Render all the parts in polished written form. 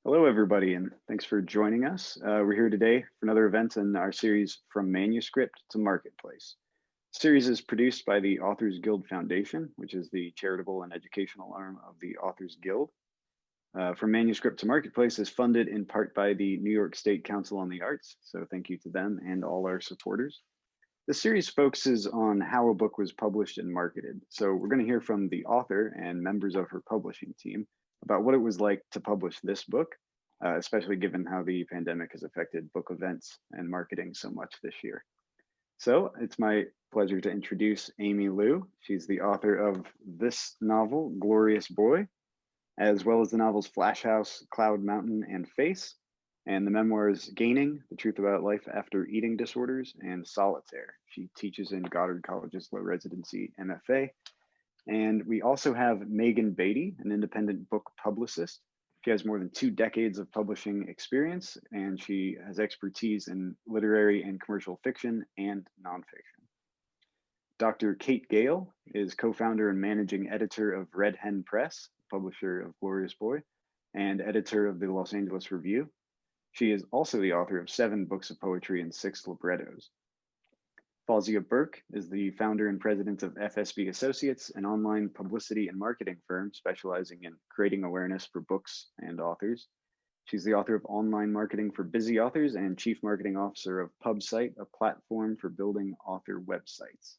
Hello, everybody, and thanks for joining us. We're here today for another event in our series From Manuscript to Marketplace. The series is produced by the Authors Guild Foundation, which is the charitable and educational arm of the Authors Guild. From Manuscript to Marketplace is funded in part by the New York State Council on the Arts, so thank you to them and all our supporters. The series focuses on how a book was published and marketed. So we're going to hear from the author and members of her publishing team about what it was like to publish this book, especially given how the pandemic has affected book events and marketing so much this year. So it's my pleasure to introduce Aimee Liu. She's the author of this novel, Glorious Boy, as well as the novels Flash House, Cloud Mountain, and Face, and the memoirs Gaining, The Truth About Life After Eating Disorders, and Solitaire. She teaches in Goddard College's low residency MFA. And we also have Megan Beatie, an independent book publicist. She has more than 2 decades of publishing experience, and she has expertise in literary and commercial fiction and nonfiction. Dr. Kate Gale is co-founder and managing editor of Red Hen Press, publisher of Glorious Boy, and editor of the Los Angeles Review. She is also the author of 7 books of poetry and 6 librettos. Fauzia Burke is the founder and president of FSB Associates, an online publicity and marketing firm specializing in creating awareness for books and authors. She's the author of Online Marketing for Busy Authors and chief marketing officer of PubSite, a platform for building author websites.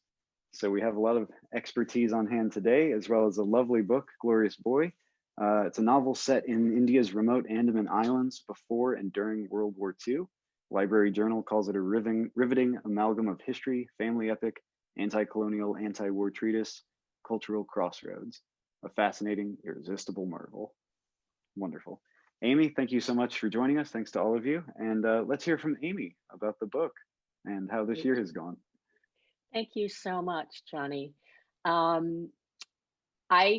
So we have a lot of expertise on hand today, as well as a lovely book, Glorious Boy. It's a novel set in India's remote Andaman Islands before and during World War II. Library Journal calls it a riveting amalgam of history, family epic, anti-colonial, anti-war treatise, cultural crossroads, a fascinating, irresistible marvel. Wonderful. Aimee, thank you so much for joining us. Thanks to all of you. And let's hear from Aimee about the book and how this year has gone. Thank you so much, Johnny. I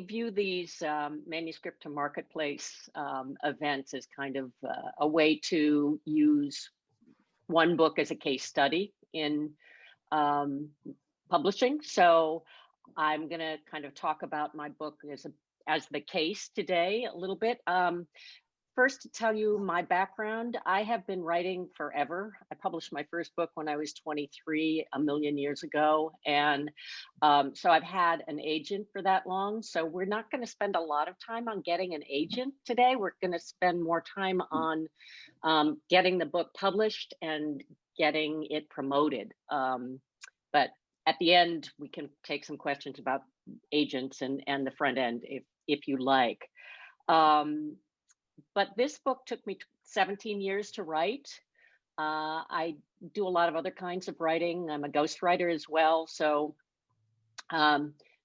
view these manuscript to marketplace events as kind of a way to use one book as a case study in publishing. So I'm going to kind of talk about my book as the case today a little bit. First, to tell you my background, I have been writing forever. I published my first book when I was 23, a million years ago. And so I've had an agent for that long. So we're not going to spend a lot of time on getting an agent today. We're going to spend more time on getting the book published and getting it promoted. But at the end, we can take some questions about agents and the front end if you like. But this book took me 17 years to write. I do a lot of other kinds of writing. I'm a ghostwriter as well. So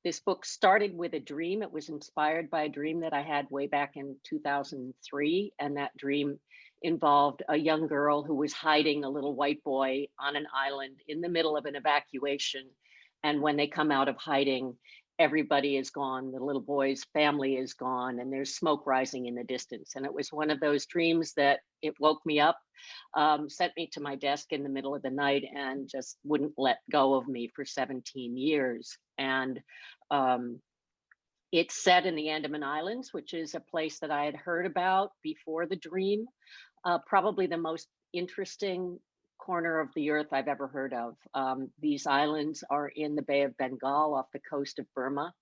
this book started with a dream. It was inspired by a dream that I had way back in 2003. And that dream involved a young girl who was hiding a little white boy on an island in the middle of an evacuation. And when they come out of hiding, everybody is gone. The little boy's family is gone, and there's smoke rising in the distance. And it was one of those dreams that it woke me up, sent me to my desk in the middle of the night, and just wouldn't let go of me for 17 years. And it's set in the Andaman Islands, which is a place that I had heard about before the dream. Probably the most interesting corner of the earth I've ever heard of. These islands are in the Bay of Bengal off the coast of Burma.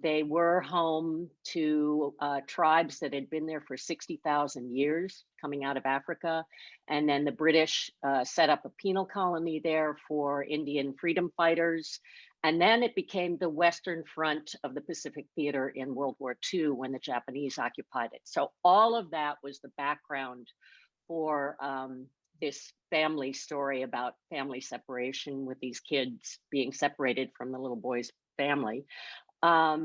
They were home to tribes that had been there for 60,000 years coming out of Africa. And then the British set up a penal colony there for Indian freedom fighters. And then it became the Western Front of the Pacific Theater in World War II when the Japanese occupied it. So all of that was the background for this family story about family separation, with these kids being separated from the little boy's family. I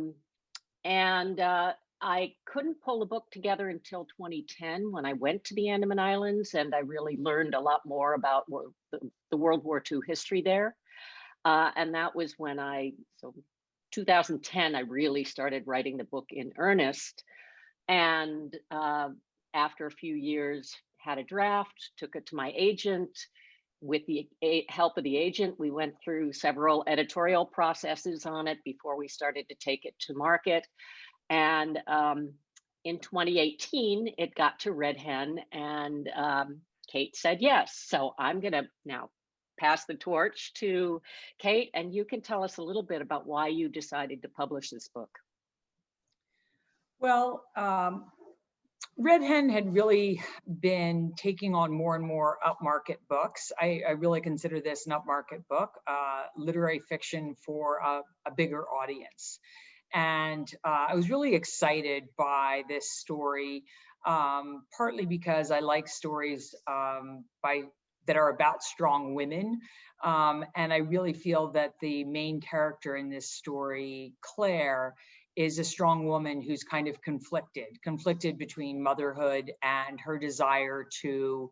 couldn't pull the book together until 2010 when I went to the Andaman Islands, and I really learned a lot more about the World War II history there. And that was when 2010, I really started writing the book in earnest. And after a few years, had a draft, took it to my agent. With the help of the agent, we went through several editorial processes on it before we started to take it to market. And in 2018, it got to Red Hen, and Kate said yes. So I'm going to now pass the torch to Kate, and you can tell us a little bit about why you decided to publish this book. Well, Red Hen had really been taking on more and more upmarket books. I really consider this an upmarket book, literary fiction for a bigger audience. And I was really excited by this story, partly because I like stories that are about strong women. And I really feel that the main character in this story, Claire, is a strong woman who's kind of conflicted between motherhood and her desire to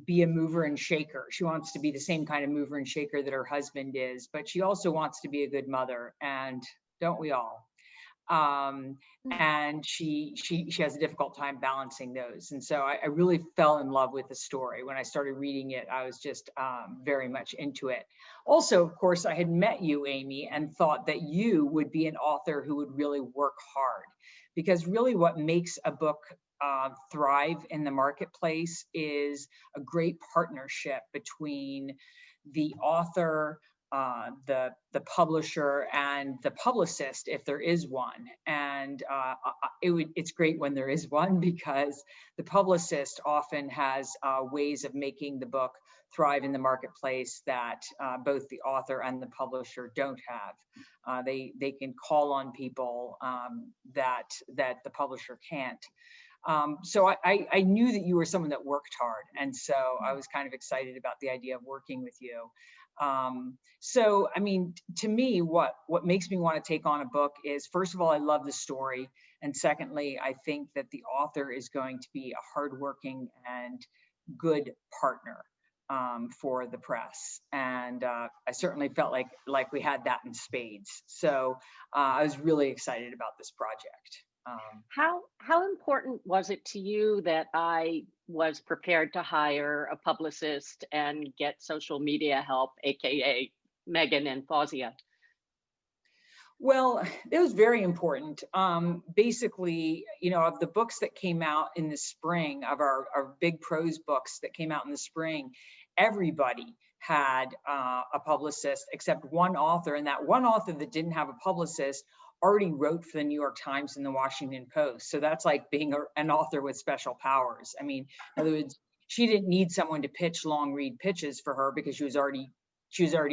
be a mover and shaker. She wants to be the same kind of mover and shaker that her husband is, but she also wants to be a good mother, and don't we all? And she has a difficult time balancing those. And so I really fell in love with the story. When I started reading it, I was just very much into it. Also, of course, I had met you, Aimee, and thought that you would be an author who would really work hard, because really what makes a book thrive in the marketplace is a great partnership between the author, the publisher, and the publicist, if there is one. And it's great when there is one, because the publicist often has ways of making the book thrive in the marketplace that both the author and the publisher don't have. They can call on people that the publisher can't. So I knew that you were someone that worked hard, and so I was kind of excited about the idea of working with you. So, I mean, to me, what makes me want to take on a book is, first of all, I love the story. And secondly, I think that the author is going to be a hardworking and good partner for the press. And I certainly felt like we had that in spades. So I was really excited about this project. How important was it to you that I was prepared to hire a publicist and get social media help, aka Megan and Fauzia? Well, it was very important. Basically, of the books that came out in the spring, of our big prose books that came out in the spring, everybody had a publicist except one author, and that one author that didn't have a publicist already wrote for the New York Times and the Washington Post. So that's like being an author with special powers. I mean, in other words, she didn't need someone to pitch long read pitches for her, because she was already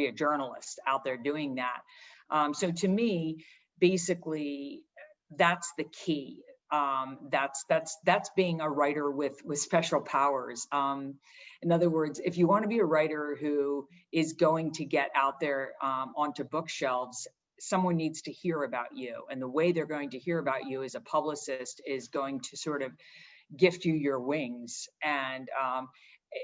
a journalist out there doing that. So to me, basically, that's the key. That's being a writer with special powers. In other words, if you want to be a writer who is going to get out there onto bookshelves, someone needs to hear about you. And the way they're going to hear about you as a publicist is going to sort of gift you your wings. And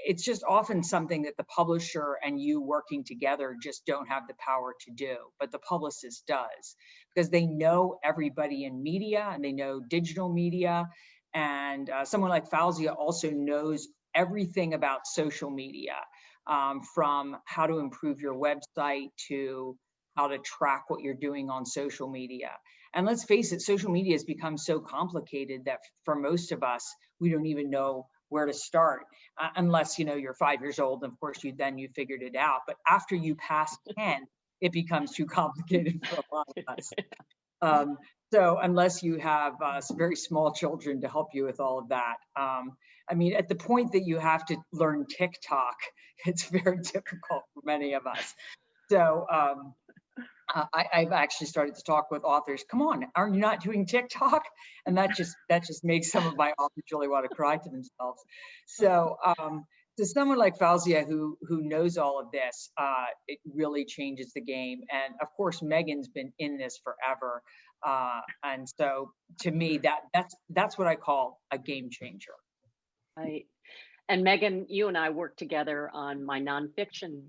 it's just often something that the publisher and you working together just don't have the power to do, but the publicist does, because they know everybody in media and they know digital media. And someone like Fauzia also knows everything about social media, from how to improve your website to how to track what you're doing on social media. And let's face it, social media has become so complicated that for most of us, we don't even know where to start, unless you're 5 years old, and of course you figured it out. But after you pass 10, it becomes too complicated for a lot of us. So unless you have very small children to help you with all of that, I mean, at the point that you have to learn TikTok, it's very difficult for many of us. So I've actually started to talk with authors. Come on, are you not doing TikTok? And that just makes some of my authors really want to cry to themselves. So to someone like Fauzia who knows all of this, it really changes the game. And of course, Megan's been in this forever. And so to me, that's what I call a game changer. Right. And Megan, you and I worked together on my nonfiction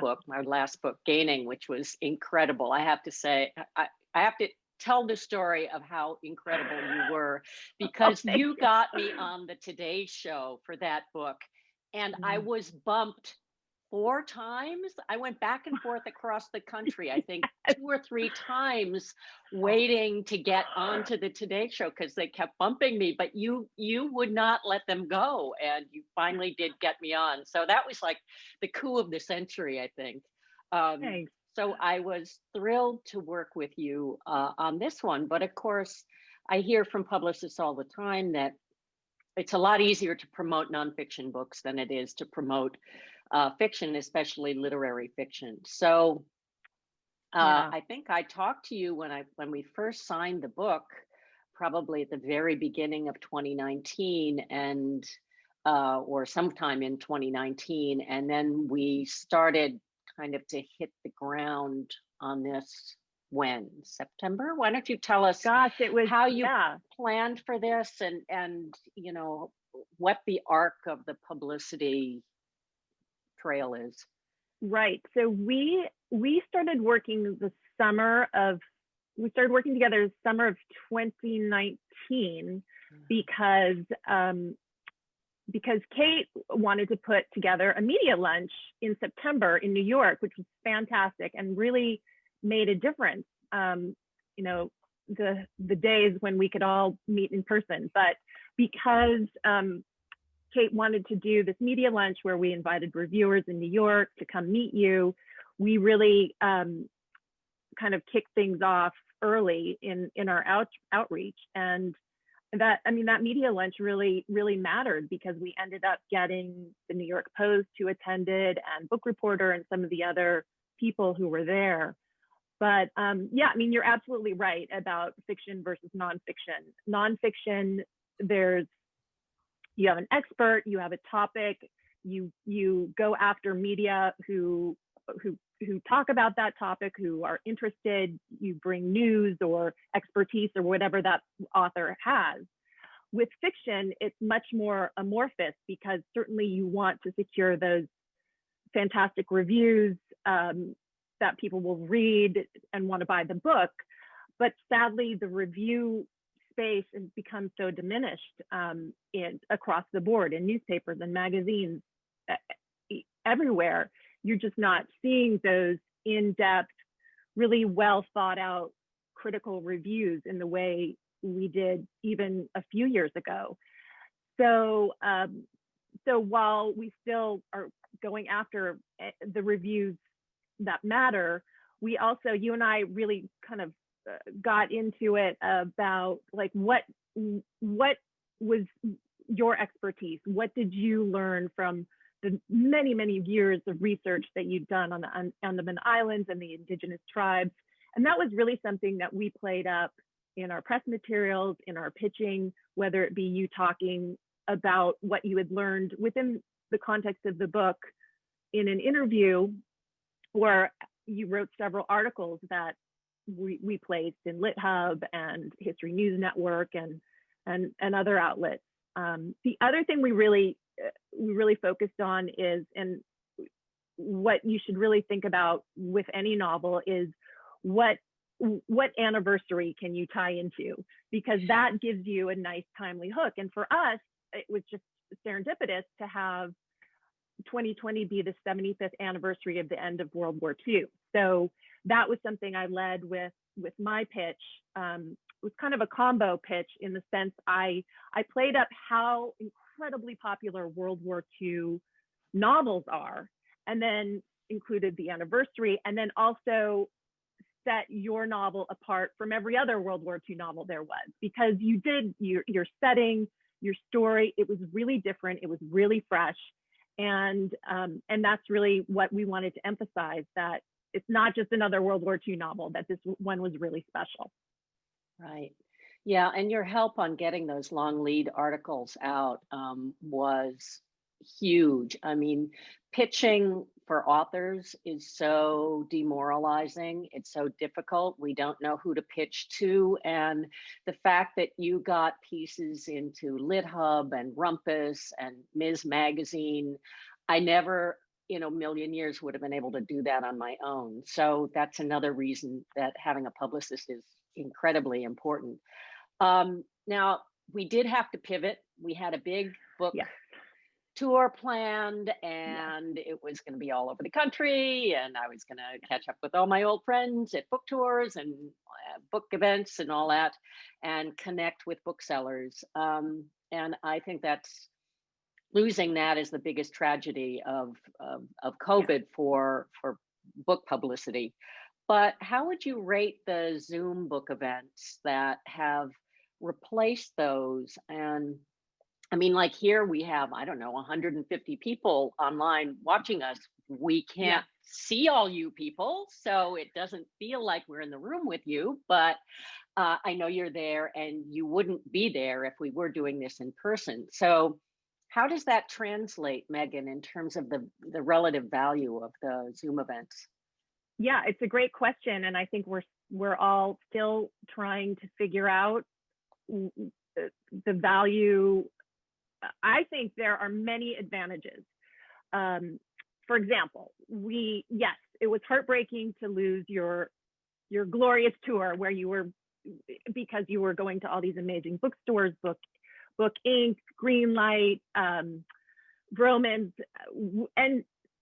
book, my last book, Gaining, which was incredible. I have to say, I have to tell the story of how incredible you were, because you got me on the Today Show for that book. And I was bumped 4 times. I went back and forth across the country, I think 2 or 3 times, waiting to get onto the Today Show because they kept bumping me, but you would not let them go, and you finally did get me on. So that was like the coup of the century, I think. Thanks. So I was thrilled to work with you on this one. But of course, I hear from publicists all the time that it's a lot easier to promote nonfiction books than it is to promote fiction, especially literary fiction. So Yeah. I think I talked to you when we first signed the book, probably at the very beginning of 2019, and or sometime in 2019, and then we started kind of to hit the ground on this when September. Why don't you tell us Gosh, it was how you yeah. planned for this, and you know what the arc of the publicity trail is? Right. So we started working we started working together the summer of 2019 because Kate wanted to put together a media lunch in September in New York, which was fantastic and really made a difference. You know, the days when we could all meet in person, but because Kate wanted to do this media lunch where we invited reviewers in New York to come meet you, we really kind of kicked things off early in our outreach. And that media lunch really mattered because we ended up getting the New York Post who attended and Book Reporter and some of the other people who were there. But yeah, I mean, you're absolutely right about fiction versus nonfiction. Nonfiction, you have an expert, you have a topic, you go after media who talk about that topic, who are interested, you bring news or expertise or whatever that author has. With fiction, it's much more amorphous because certainly you want to secure those fantastic reviews that people will read and want to buy the book. But sadly, the review space has become so diminished across the board in newspapers and magazines everywhere. You're just not seeing those in-depth, really well thought out critical reviews in the way we did even a few years ago. So while we still are going after the reviews that matter, we also, you and I really kind of got into it about like what was your expertise? What did you learn from the many years of research that you've done on the Andaman Islands and the indigenous tribes? And that was really something that we played up in our press materials, in our pitching, whether it be you talking about what you had learned within the context of the book in an interview, or you wrote several articles that we placed in LitHub and History News Network and other outlets. The other thing we really focused on is, and what you should really think about with any novel, is what anniversary can you tie into, because that gives you a nice timely hook. And for us, it was just serendipitous to have 2020 be the 75th anniversary of the end of World War II. So that was something I led with my pitch. It was kind of a combo pitch in the sense I played up how incredibly popular World War II novels are, and then included the anniversary, and then also set your novel apart from every other World War II novel there was, because you did your setting, your story, it was really different, it was really fresh. And that's really what we wanted to emphasize, that it's not just another World War II novel, that this one was really special. Right. Yeah, and your help on getting those long lead articles out was huge. I mean, pitching for authors is so demoralizing. It's so difficult. We don't know who to pitch to. And the fact that you got pieces into LitHub and Rumpus and Ms. Magazine, I never in a million years would have been able to do that on my own. So that's another reason that having a publicist is incredibly important. Now, we did have to pivot. We had a big book tour planned, and it was going to be all over the country, and I was going to catch up with all my old friends at book tours and book events and all that, and connect with booksellers. And I think that's losing that is the biggest tragedy of COVID for book publicity. But how would you rate the Zoom book events that have replaced those? And I mean, like here we have, I don't know, 150 people online watching us. We can't see all you people, so it doesn't feel like we're in the room with you, but I know you're there, and you wouldn't be there if we were doing this in person. So how does that translate, Megan, in terms of the relative value of the Zoom events? Yeah, it's a great question. And I think we're all still trying to figure out the value. I think there are many advantages. For example, yes, it was heartbreaking to lose your glorious tour where you were, because you were going to all these amazing bookstores, Book Inc., Greenlight, Vroman's,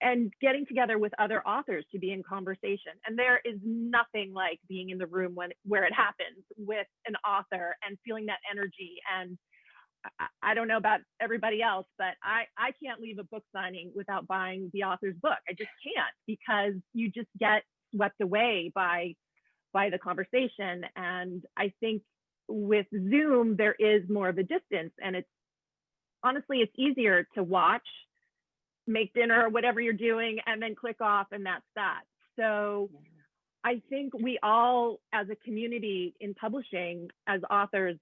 and getting together with other authors to be in conversation. And there is nothing like being in the room where it happens with an author and feeling that energy. And I don't know about everybody else, but I can't leave a book signing without buying the author's book. I just can't, because you just get swept away by the conversation. And I think with Zoom, there is more of a distance, and honestly, it's easier to watch, make dinner or whatever you're doing, and then click off, and that's that. So I think we all, as a community in publishing, as authors,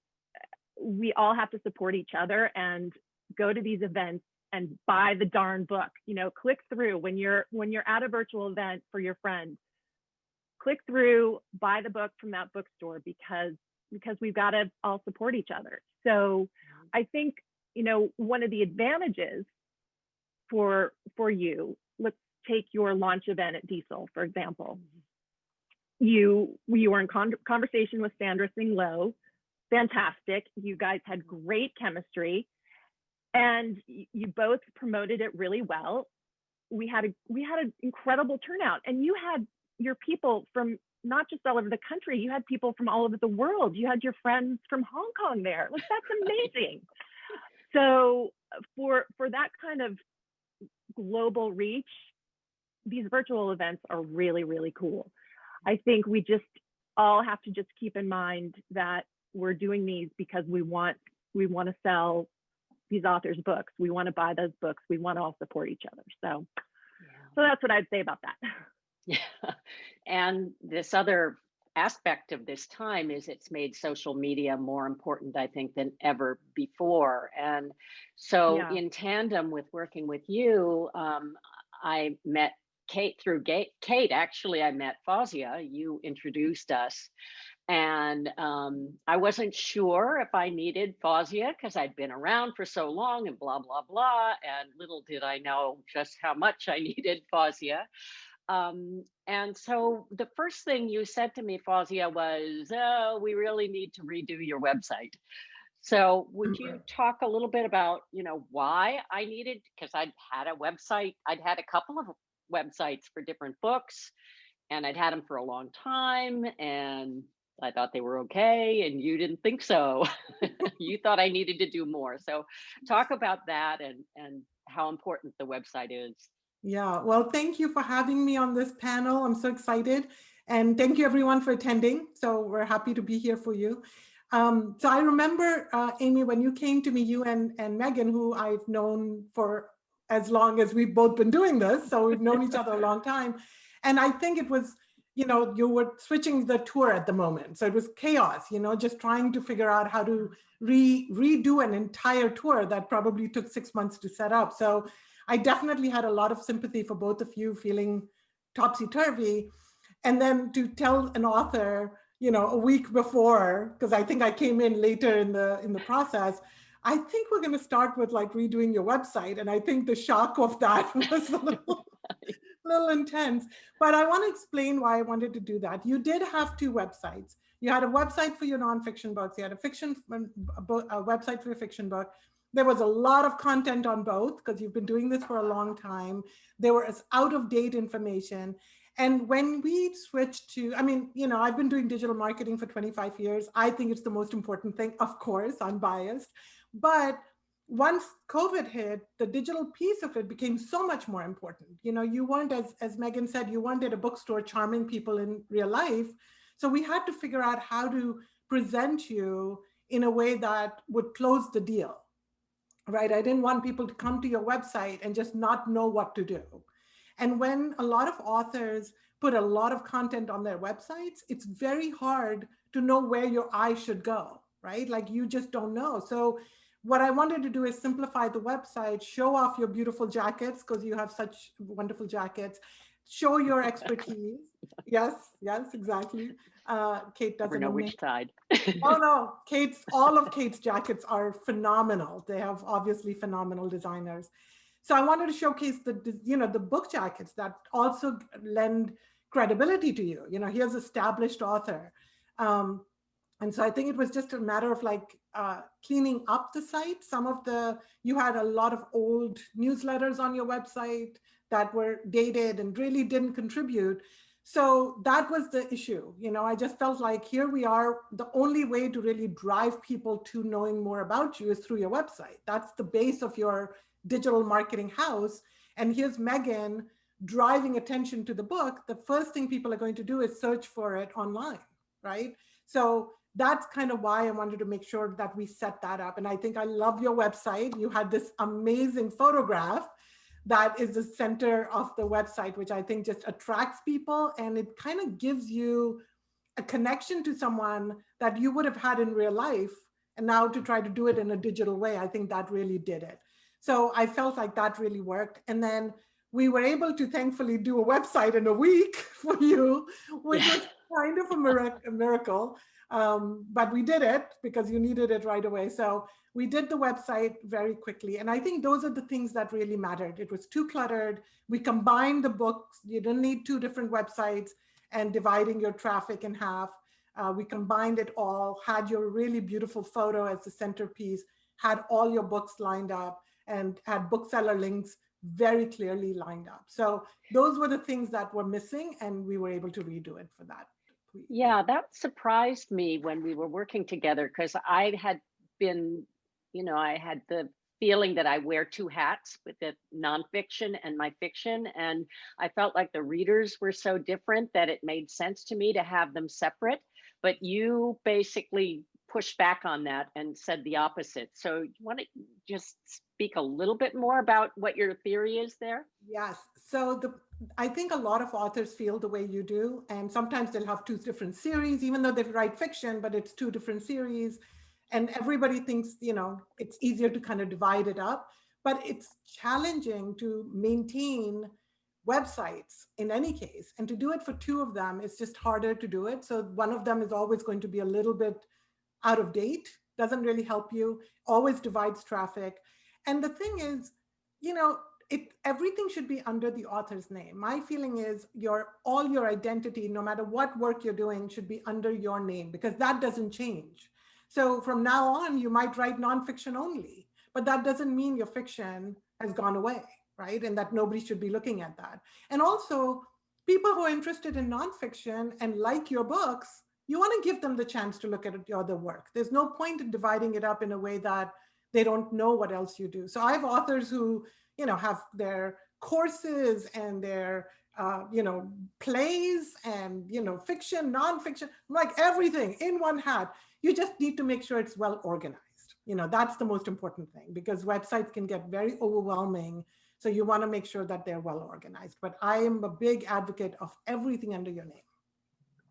we all have to support each other and go to these events and buy the darn book. Click through when you're at a virtual event for your friend. Click through, buy the book from that bookstore, because we've got to all support each other. So I think, one of the advantages for you, let's take your launch event at Diesel, for example. You were in conversation with Sandra Singh Low. Fantastic. You guys had great chemistry, and you both promoted it really well. We had an incredible turnout, and you had your people from not just all over the country, you had people from all over the world. You had your friends from Hong Kong there. Like, that's amazing. So for that kind of global reach, these virtual events are really, really cool. I think we just all have to just keep in mind that we're doing these because we want to sell these authors' books. We want to buy those books. We want to all support each other. So that's what I'd say about that. Yeah. And this other aspect of this time is it's made social media more important, I think, than ever before. And so in tandem with working with you, I met Kate through Kate. Actually, I met Fauzia. You introduced us. And I wasn't sure if I needed Fauzia because I'd been around for so long and blah, blah, blah. And little did I know just how much I needed Fauzia. And so the first thing you said to me, Fauzia, was, oh, we really need to redo your website. So would you talk a little bit about, why I needed, because I'd had a website, I'd had a couple of websites for different books, and I'd had them for a long time, and I thought they were okay, and you didn't think so. You thought I needed to do more. So talk about that and how important the website is. Yeah, well, thank you for having me on this panel. I'm so excited. And thank you everyone for attending. So we're happy to be here for you. So I remember, Aimee, when you came to me, you and Megan, who I've known for as long as we've both been doing this. So we've known each other a long time. And I think it was, you were switching the tour at the moment. So it was chaos, just trying to figure out how to redo an entire tour that probably took 6 months to set up. So I definitely had a lot of sympathy for both of you feeling topsy-turvy. And then to tell an author, a week before, because I think I came in later in the process, I think we're going to start with like redoing your website. And I think the shock of that was a little intense. But I want to explain why I wanted to do that. You did have two websites. You had a website for your nonfiction books. You had a website for your fiction book. There was a lot of content on both because you've been doing this for a long time. There was out of date information. And when we switched to, I mean, you know, I've been doing digital marketing for 25 years. I think it's the most important thing. Of course, I'm biased. But once COVID hit, the digital piece of it became so much more important. You know, you weren't, as Megan said, you weren't at a bookstore charming people in real life. So we had to figure out how to present you in a way that would close the deal, right? I didn't want people to come to your website and just not know what to do. And when a lot of authors put a lot of content on their websites, it's very hard to know where your eye should go, right? Like you just don't know. So what I wanted to do is simplify the website, show off your beautiful jackets because you have such wonderful jackets, show your expertise. Yes, exactly. Kate doesn't know which side. Oh no, all of Kate's jackets are phenomenal. They have obviously phenomenal designers. So I wanted to showcase the book jackets that also lend credibility to you. You know, here's established author. And so I think it was just a matter of like cleaning up the site. You had a lot of old newsletters on your website that were dated and really didn't contribute. So that was the issue. You know, I just felt like here we are, the only way to really drive people to knowing more about you is through your website. That's the base of your digital marketing house. And here's Megan driving attention to the book. The first thing people are going to do is search for it online, right? So that's kind of why I wanted to make sure that we set that up. And I think I love your website. You had this amazing photograph that is the center of the website, which I think just attracts people. And it kind of gives you a connection to someone that you would have had in real life. And now to try to do it in a digital way, I think that really did it. So I felt like that really worked. And then we were able to thankfully do a website in a week for you, which was kind of a miracle. But we did it because you needed it right away. So we did the website very quickly. And I think those are the things that really mattered. It was too cluttered. We combined the books. You didn't need two different websites and dividing your traffic in half. We combined it all, had your really beautiful photo as the centerpiece, had all your books lined up, and had bookseller links very clearly lined up. So those were the things that were missing, and we were able to redo it for that. Yeah, that surprised me when we were working together because I had been, you know, I had the feeling that I wear two hats with the nonfiction and my fiction. And I felt like the readers were so different that it made sense to me to have them separate. But you basically pushed back on that and said the opposite. So you want to just speak a little bit more about what your theory is there? Yes. So I think a lot of authors feel the way you do, and sometimes they'll have two different series, even though they write fiction, but it's two different series. And everybody thinks, you know, it's easier to kind of divide it up, but it's challenging to maintain websites in any case. And to do it for two of them, it's just harder to do it. So one of them is always going to be a little bit out of date, doesn't really help you, always divides traffic. And the thing is, you know, everything should be under the author's name. My feeling is all your identity, no matter what work you're doing, should be under your name because that doesn't change. So from now on, you might write nonfiction only, but that doesn't mean your fiction has gone away, right? And that nobody should be looking at that. And also, people who are interested in nonfiction and like your books, you want to give them the chance to look at your other work. There's no point in dividing it up in a way that they don't know what else you do. So I have authors who, you know, have their courses and their, you know, plays and, you know, fiction, nonfiction, like everything in one hat. You just need to make sure it's well organized. You know, that's the most important thing because websites can get very overwhelming. So you want to make sure that they're well organized. But I am a big advocate of everything under your name.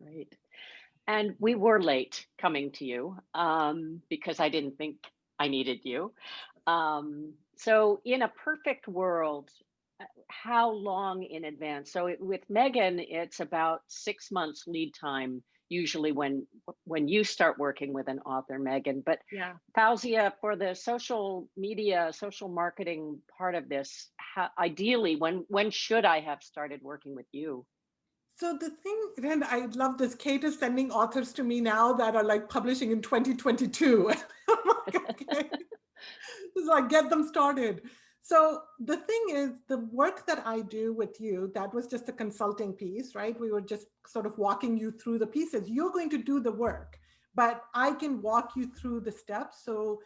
Great. And we were late coming to you because I didn't think I needed you. So in a perfect world, how long in advance? So with Megan, it's about 6 months lead time, usually when you start working with an author, Megan. But Yeah. Fauzia, for the social media, social marketing part of this, ideally, when should I have started working with you? So the thing, and I love this, Kate is sending authors to me now that are like publishing in 2022. I'm like, okay. It's like, get them started. So the thing is, the work that I do with you, that was just a consulting piece, right? We were just sort of walking you through the pieces. You're going to do the work, but I can walk you through the steps. So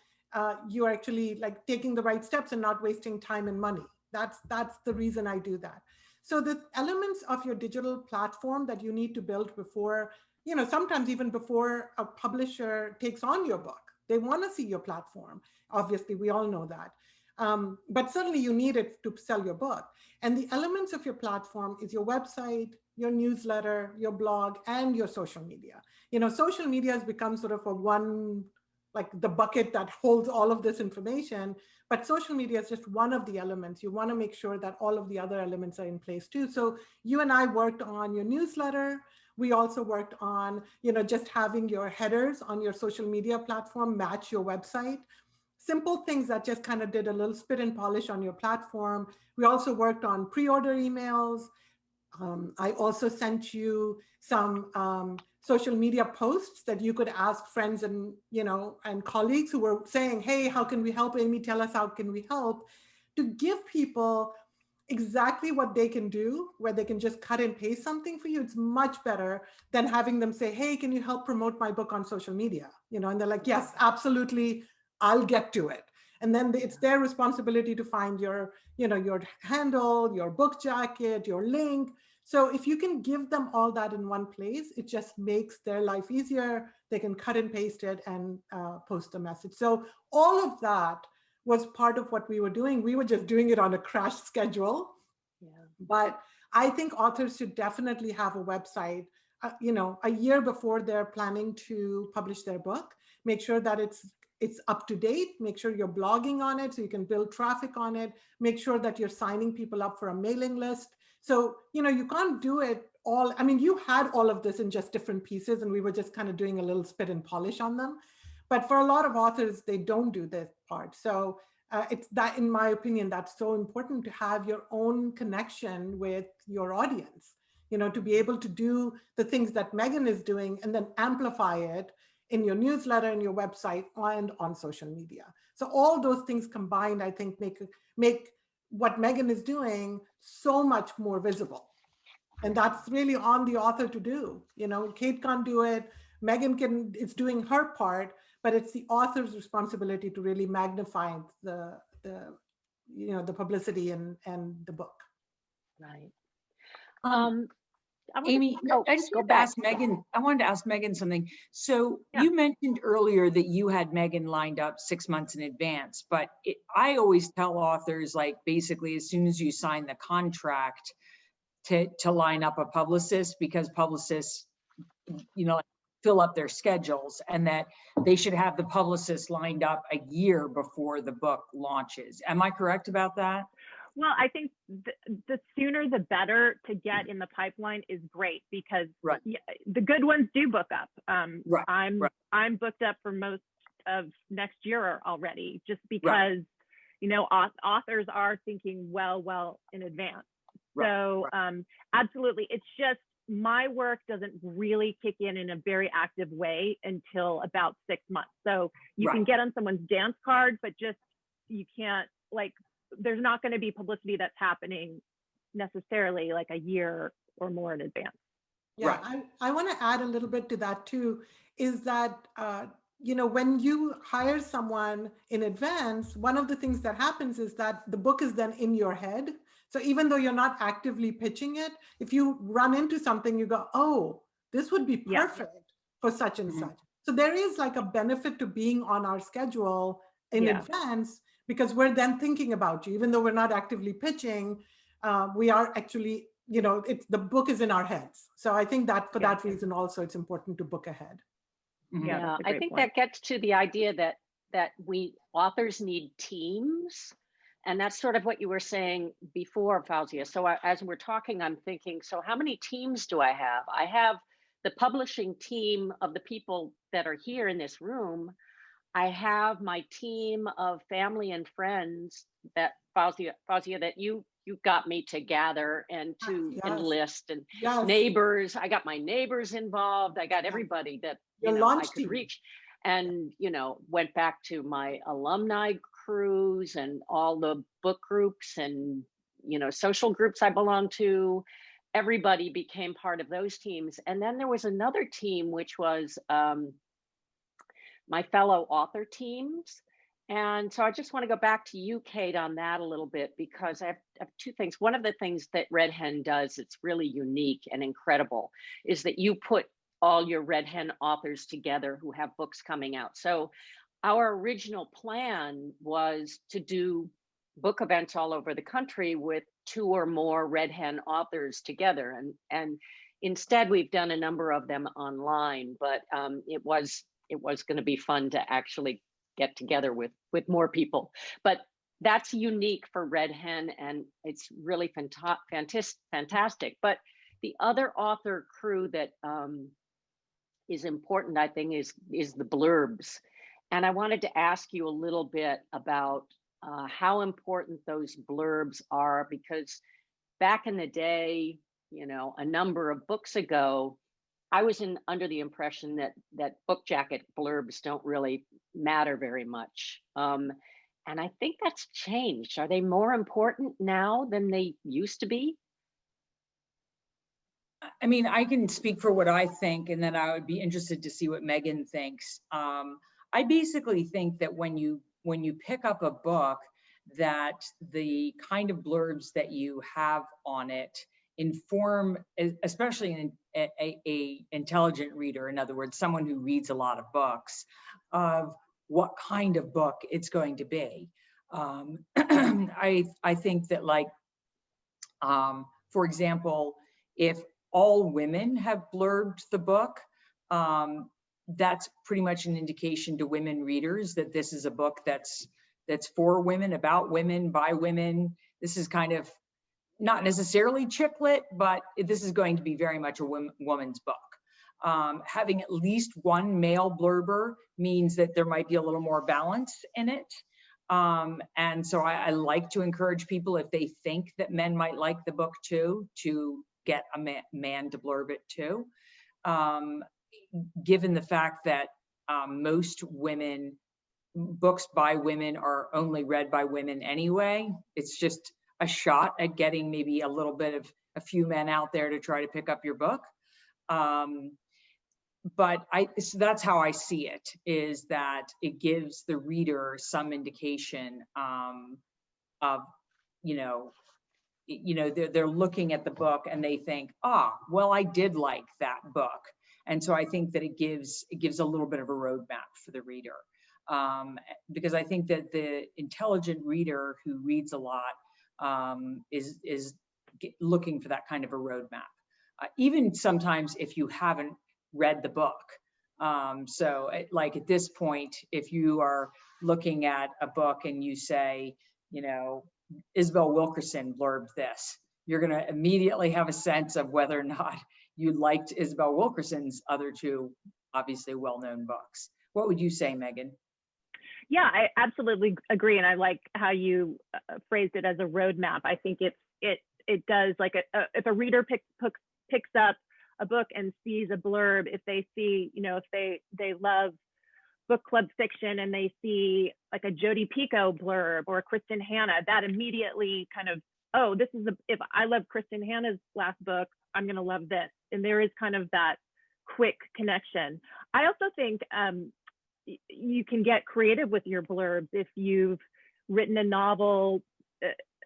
you're actually like taking the right steps and not wasting time and money. That's the reason I do that. So the elements of your digital platform that you need to build before, sometimes even before a publisher takes on your book, they want to see your platform. Obviously, we all know that. But certainly you need it to sell your book. And the elements of your platform is your website, your newsletter, your blog, and your social media. Social media has become sort of like the bucket that holds all of this information, but social media is just one of the elements. You want to make sure that all of the other elements are in place too. So you and I worked on your newsletter. We also worked on, just having your headers on your social media platform match your website. Simple things that just kind of did a little spit and polish on your platform. We also worked on pre-order emails. I also sent you some social media posts that you could ask friends and and colleagues who were saying, hey, how can we help? Aimee, tell us, how can we help? To give people exactly what they can do, where they can just cut and paste something for you. It's much better than having them say, hey, can you help promote my book on social media? And they're like, yes, absolutely, I'll get to it. And then it's their responsibility to find your handle, your book jacket, your link. So if you can give them all that in one place, it just makes their life easier. They can cut and paste it and post a message. So all of that was part of what we were doing. We were just doing it on a crash schedule. Yeah. But I think authors should definitely have a website, a year before they're planning to publish their book. Make sure that it's up to date. Make sure you're blogging on it so you can build traffic on it. Make sure that you're signing people up for a mailing list. So, you can't do it all. I mean, you had all of this in just different pieces, and we were just kind of doing a little spit and polish on them. But for a lot of authors, they don't do this part. So it's that, in my opinion, that's so important to have your own connection with your audience, to be able to do the things that Megan is doing and then amplify it in your newsletter and your website and on social media. So all those things combined, I think, make what Megan is doing so much more visible. And that's really on the author to do. Kate can't do it. Megan is doing her part, but it's the author's responsibility to really magnify the publicity and the book. Right. Aimee, I just wanted to ask Megan. I wanted to ask Megan something. So you mentioned earlier that you had Megan lined up 6 months in advance, but I always tell authors, like, basically as soon as you sign the contract to line up a publicist, because publicists, fill up their schedules, and that they should have the publicist lined up a year before the book launches. Am I correct about that? Well, I think the sooner the better to get in the pipeline is great, because the good ones do book up. I'm booked up for most of next year already, just because authors are thinking well in advance. So absolutely, it's just my work doesn't really kick in a very active way until about 6 months. So you can get on someone's dance card, but you can't, like, there's not going to be publicity that's happening necessarily like a year or more in advance. Yeah, I want to add a little bit to that too, is that, when you hire someone in advance, one of the things that happens is that the book is then in your head. So even though you're not actively pitching it, if you run into something, you go, oh, this would be perfect for such and such. So there is like a benefit to being on our schedule in advance, because we're then thinking about you. Even though we're not actively pitching, we are actually, the book is in our heads. So I think that for that reason also, it's important to book ahead. Yeah, I think that gets to the idea that we authors need teams. And that's sort of what you were saying before, Fauzia. So as we're talking, I'm thinking, so how many teams do I have? I have the publishing team of the people that are here in this room. I have my team of family and friends that Fauzia, that you got me to gather and to enlist, and neighbors. I got my neighbors involved. I got everybody that I could reach, and went back to my alumni crews and all the book groups and, social groups I belong to. Everybody became part of those teams. And then there was another team, which was my fellow author teams. And so I just want to go back to you, Kate, on that a little bit, because I have two things. One of the things that Red Hen does that's really unique and incredible is that you put all your Red Hen authors together who have books coming out. So our original plan was to do book events all over the country with 2 or more Red Hen authors together. And instead, we've done a number of them online, but it was going to be fun to actually get together with more people. But that's unique for Red Hen, and it's really fantastic. But the other author crew that is important, I think, is the blurbs. And I wanted to ask you a little bit about how important those blurbs are, because back in the day, a number of books ago, I was under the impression that book jacket blurbs don't really matter very much. And I think that's changed. Are they more important now than they used to be? I mean, I can speak for what I think, and then I would be interested to see what Megan thinks. I basically think that when you pick up a book, that the kind of blurbs that you have on it inform, especially a intelligent reader, in other words, someone who reads a lot of books, of what kind of book it's going to be. I think that, like, for example, if all women have blurbed the book, that's pretty much an indication to women readers that this is a book that's for women, about women, by women. This is kind of not necessarily chick lit, but this is going to be very much a woman's book. Having at least one male blurber means that there might be a little more balance in it. And so I like to encourage people, if they think that men might like the book too, to get a man to blurb it too. Given the fact that most books by women are only read by women anyway, it's just a shot at getting maybe a little bit of a few men out there to try to pick up your book. But so that's how I see it, is that it gives the reader some indication of, they're looking at the book and they think, well, I did like that book. And so I think that it gives a little bit of a roadmap for the reader. Because I think that the intelligent reader who reads a lot is looking for that kind of a roadmap. Even sometimes if you haven't read the book. So like at this point, if you are looking at a book and you say, Isabel Wilkerson blurbed this, you're going to immediately have a sense of whether or not you liked Isabel Wilkerson's other 2 obviously well-known books. What would you say, Megan? Yeah, I absolutely agree, and I like how you phrased it as a roadmap. I think it does, like, if a reader picks up a book and sees a blurb, if they see, if they love book club fiction and they see like a Jodi Picoult blurb or a Kristen Hanna, that immediately kind of, if I love Kristen Hanna's last book, I'm going to love this. And there is kind of that quick connection. I also think you can get creative with your blurbs. If you've written a novel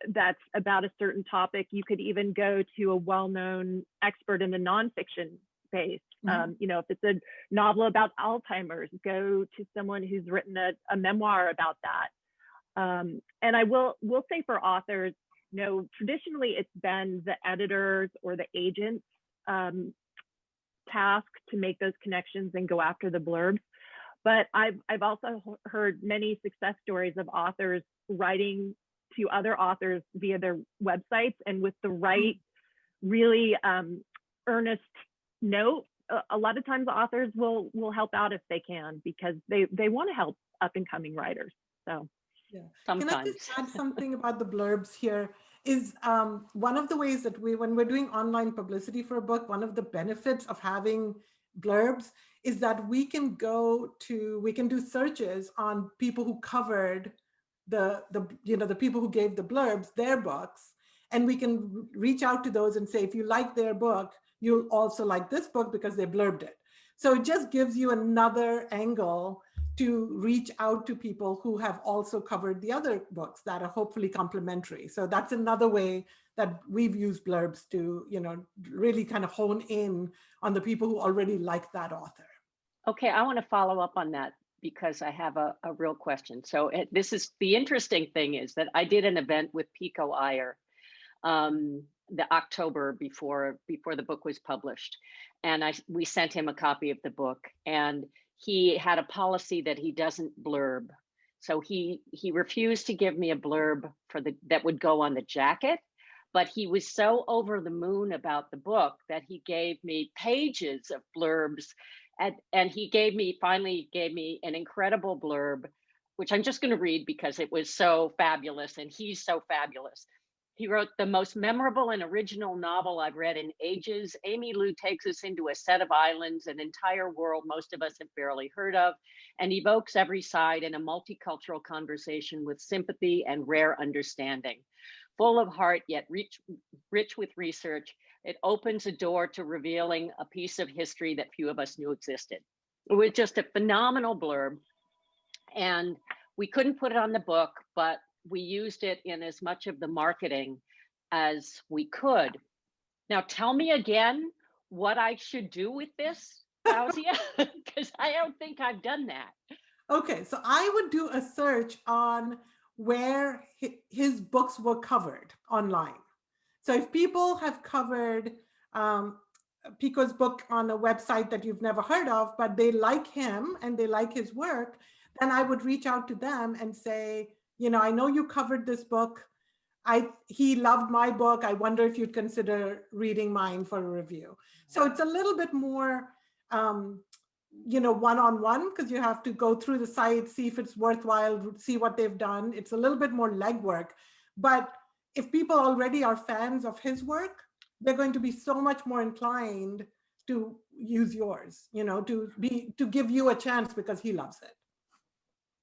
that's about a certain topic, you could even go to a well-known expert in the nonfiction space. If it's a novel about Alzheimer's, go to someone who's written a memoir about that. And I will say for authors, traditionally it's been the editors or the agents' task to make those connections and go after the blurbs. But I've also heard many success stories of authors writing to other authors via their websites, and with the right, really earnest note, a lot of times authors will help out if they can, because they want to help up and coming writers. So yeah. Sometimes. Can I just add something about the blurbs here? Is one of the ways that when we're doing online publicity for a book, one of the benefits of having blurbs is that we can do searches on people who covered the people who gave the blurbs their books, and we can reach out to those and say, if you like their book, you'll also like this book because they blurbed it. So it just gives you another angle to reach out to people who have also covered the other books that are hopefully complementary. So that's another way that we've used blurbs to, really kind of hone in on the people who already like that author. Okay, I want to follow up on that because I have a real question. So this is the interesting thing is that I did an event with Pico Iyer the October before the book was published, and we sent him a copy of the book, and he had a policy that he doesn't blurb. So he refused to give me a blurb that would go on the jacket, but he was so over the moon about the book that he gave me pages of blurbs, and he finally gave me an incredible blurb, which I'm just going to read because it was so fabulous, and he's so fabulous. He wrote, "The most memorable and original novel I've read in ages. Aimee Liu takes us into a set of islands, an entire world most of us have barely heard of, and evokes every side in a multicultural conversation with sympathy and rare understanding. Full of heart, yet rich with research, it opens a door to revealing a piece of history that few of us knew existed." It was just a phenomenal blurb, and we couldn't put it on the book, but we used it in as much of the marketing as we could. Now, tell me again what I should do with this, Fauzia, because I don't think I've done that. Okay, so I would do a search on where his books were covered online. So if people have covered Pico's book on a website that you've never heard of, but they like him and they like his work, then I would reach out to them and say, I know you covered this book. He loved my book. I wonder if you'd consider reading mine for a review. So it's a little bit more, one-on-one, because you have to go through the site, see if it's worthwhile, see what they've done. It's a little bit more legwork. But if people already are fans of his work, they're going to be so much more inclined to use yours, to give you a chance because he loves it.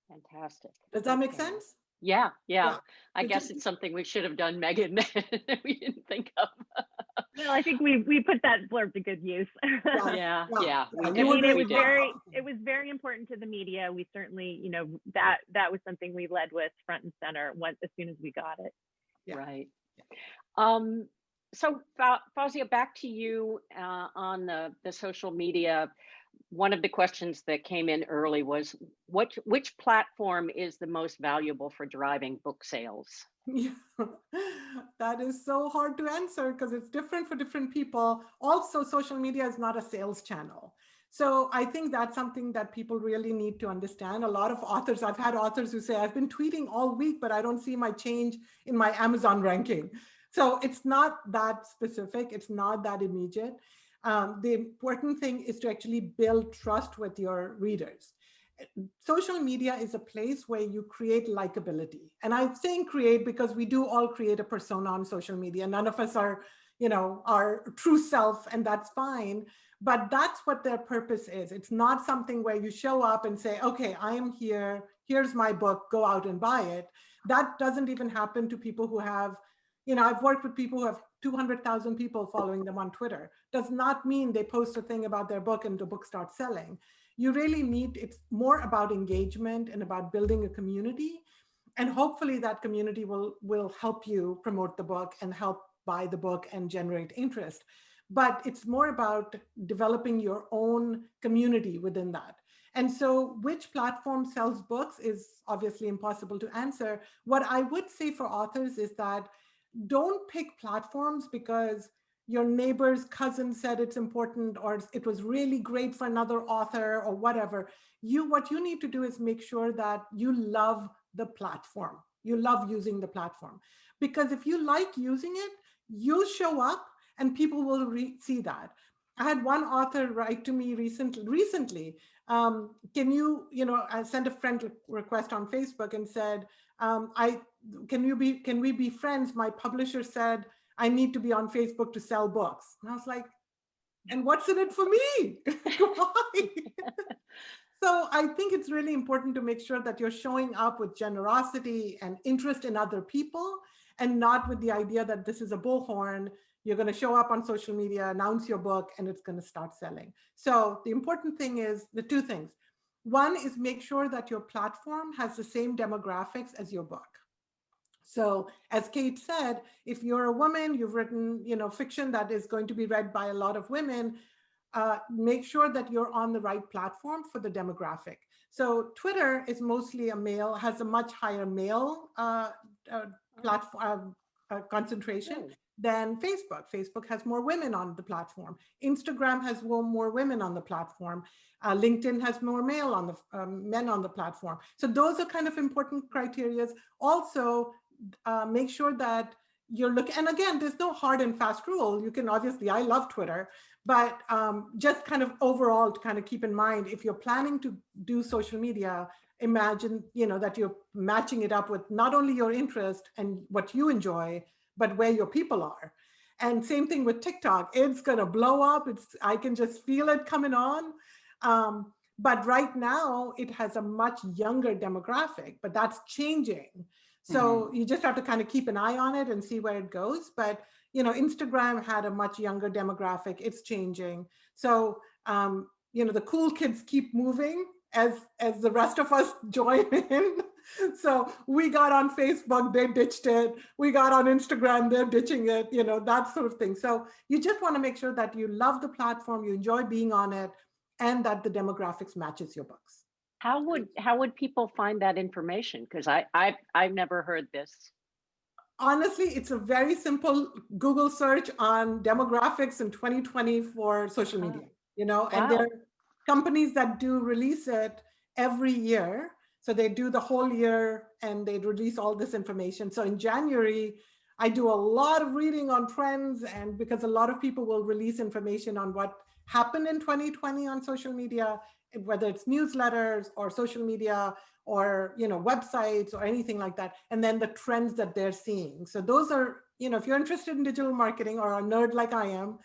Fantastic. Does that make sense? Yeah. I guess it's something we should have done, Megan, that we didn't think of. Well, I think we put that blurb to good use. Yeah. It was very important to the media. We certainly, that was something we led with front and center as soon as we got it. Yeah. Right. So Fauzia, back to you on the social media. One of the questions that came in early was, which platform is the most valuable for driving book sales? Yeah, that is so hard to answer because it's different for different people. Also, social media is not a sales channel. So I think that's something that people really need to understand. A lot of authors, I've had authors who say, I've been tweeting all week, but I don't see my change in my Amazon ranking. So it's not that specific. It's not that immediate. The important thing is to actually build trust with your readers. Social media is a place where you create likability. And I'm saying create because we do all create a persona on social media. None of us are, our true self, and that's fine. But that's what their purpose is. It's not something where you show up and say, okay, I am here. Here's my book. Go out and buy it. That doesn't even happen to people who have, I've worked with people who have 200,000 people following them on Twitter. Does not mean they post a thing about their book and the book starts selling. You really it's more about engagement and about building a community. And hopefully that community will help you promote the book and help buy the book and generate interest. But it's more about developing your own community within that. And so which platform sells books is obviously impossible to answer. What I would say for authors is that don't pick platforms because your neighbor's cousin said it's important, or it was really great for another author, or whatever. What you need to do is make sure that you love the platform. You love using the platform. Because if you like using it, you'll show up and people will see that. I had one author write to me recently, can you, I sent a friend request on Facebook and said, can we be friends? My publisher said, I need to be on Facebook to sell books. And I was like, and what's in it for me? Why? So I think it's really important to make sure that you're showing up with generosity and interest in other people, and not with the idea that this is a bullhorn. You're going to show up on social media, announce your book, and it's going to start selling. So the important thing is the two things. One is make sure that your platform has the same demographics as your book. So as Kate said, if you're a woman, you've written, fiction that is going to be read by a lot of women, make sure that you're on the right platform for the demographic. So Twitter is mostly has a much higher male platform concentration than Facebook. Facebook has more women on the platform. Instagram has more women on the platform. LinkedIn has more men on the platform. So those are kind of important criteria. Also, make sure that you're looking, and again, there's no hard and fast rule. You can obviously, I love Twitter, but just kind of overall to kind of keep in mind, if you're planning to do social media, imagine, that you're matching it up with not only your interest and what you enjoy, but where your people are. And same thing with TikTok, it's gonna blow up. I can just feel it coming on. But right now it has a much younger demographic, but that's changing. So you just have to kind of keep an eye on it and see where it goes. But Instagram had a much younger demographic. It's changing. So the cool kids keep moving as the rest of us join in. So we got on Facebook, they ditched it. We got on Instagram, they're ditching it. That sort of thing. So you just want to make sure that you love the platform, you enjoy being on it, and that the demographics matches your books. How would people find that information? Because I've never heard this. Honestly, it's a very simple Google search on demographics in 2020 for social media, and there are companies that do release it every year. So they do the whole year and they release all this information. So in January, I do a lot of reading on trends, and because a lot of people will release information on what happened in 2020 on social media, whether it's newsletters or social media or websites or anything like that, and then the trends that they're seeing. So those are, if you're interested in digital marketing or a nerd like I am,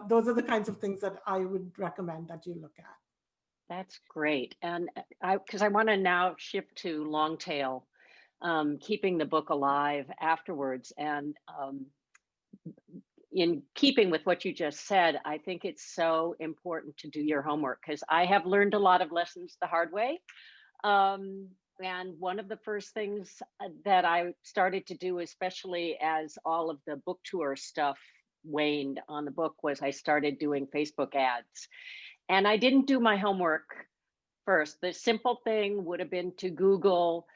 those are the kinds of things that I would recommend that you look at. That's great. And because I want to now shift to long tail, keeping the book alive afterwards. And in keeping with what you just said, I think it's so important to do your homework, because I have learned a lot of lessons the hard way. And one of the first things that I started to do, especially as all of the book tour stuff waned on the book, was I started doing Facebook ads. And I didn't do my homework first. The simple thing would have been to Google,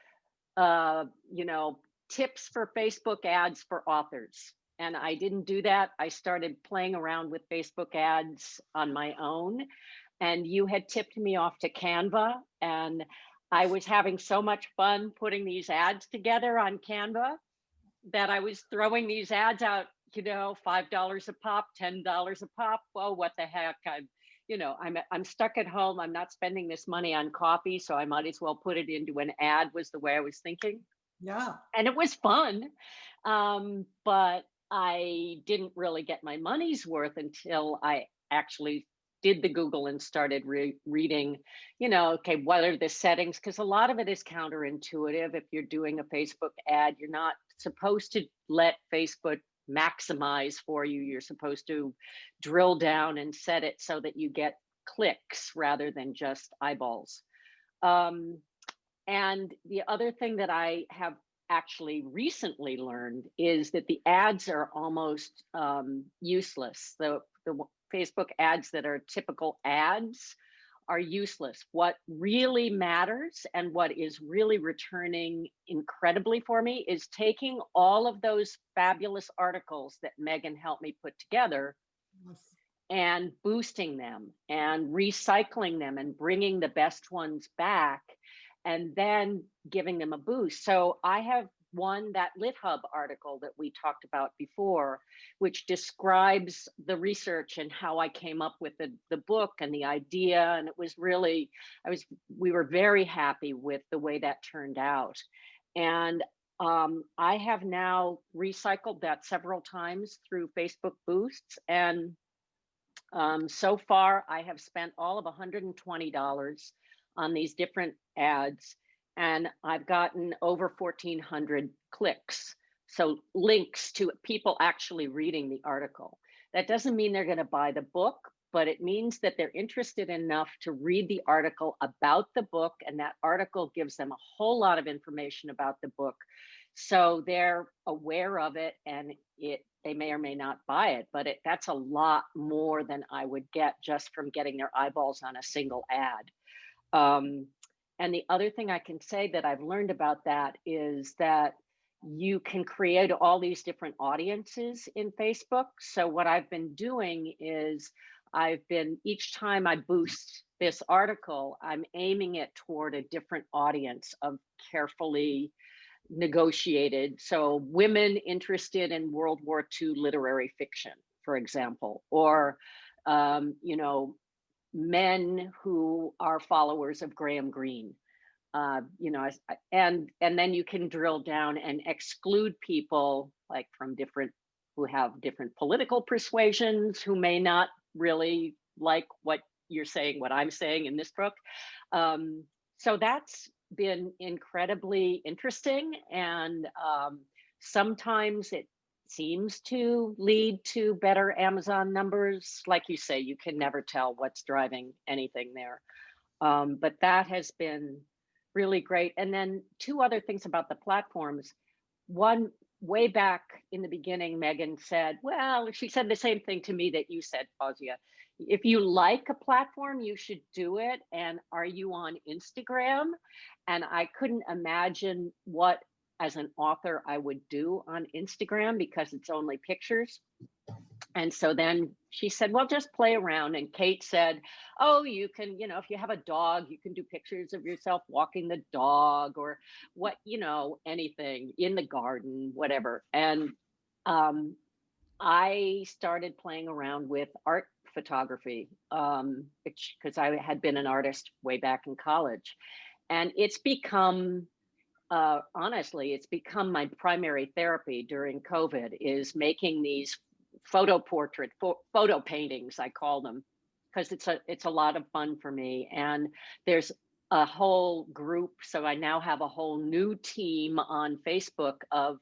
tips for Facebook ads for authors. And I didn't do that. I started playing around with Facebook ads on my own. And you had tipped me off to Canva. And I was having so much fun putting these ads together on Canva that I was throwing these ads out, $5 a pop, $10 a pop. Well, what the heck? I'm stuck at home. I'm not spending this money on coffee, so I might as well put it into an ad, was the way I was thinking. Yeah. And it was fun. But I didn't really get my money's worth until I actually did the Google and started reading, okay, what are the settings? Because a lot of it is counterintuitive. If you're doing a Facebook ad, you're not supposed to let Facebook maximize for you. You're supposed to drill down and set it so that you get clicks rather than just eyeballs. And the other thing that I have actually recently learned is that the ads are almost useless. The Facebook ads that are typical ads are useless. What really matters and what is really returning incredibly for me is taking all of those fabulous articles that Megan helped me put together and boosting them and recycling them and bringing the best ones back and then giving them a boost. So I have one, that LitHub article that we talked about before, which describes the research and how I came up with the book and the idea. And it was really, we were very happy with the way that turned out. And I have now recycled that several times through Facebook boosts. And so far I have spent all of $120 on these different ads, and I've gotten over 1,400 clicks. So links to people actually reading the article. That doesn't mean they're going to buy the book, but it means that they're interested enough to read the article about the book, and that article gives them a whole lot of information about the book. So they're aware of it, and they may or may not buy it, but that's a lot more than I would get just from getting their eyeballs on a single ad. And the other thing I can say that I've learned about that is that you can create all these different audiences in Facebook. So what I've been doing is each time I boost this article, I'm aiming it toward a different audience of carefully negotiated. So women interested in World War II literary fiction, for example, or, men who are followers of Graham Greene. And then you can drill down and exclude people like who have different political persuasions, who may not really like what you're saying, what I'm saying in this book. So that's been incredibly interesting. And sometimes it seems to lead to better Amazon numbers. Like you say, you can never tell what's driving anything there. But that has been really great. And then two other things about the platforms. One, way back in the beginning, Megan said, well, she said the same thing to me that you said, Fauzia. If you like a platform, you should do it. And are you on Instagram? And I couldn't imagine what, as an author, I would do on Instagram because it's only pictures. And so then she said, well, just play around. And Kate said, oh, you can, if you have a dog, you can do pictures of yourself walking the dog, or anything in the garden, whatever. And I started playing around with art photography, because I had been an artist way back in college. And it's become, honestly, it's become my primary therapy during COVID, is making these photo paintings, I call them, because it's a lot of fun for me. And there's a whole group. So I now have a whole new team on Facebook of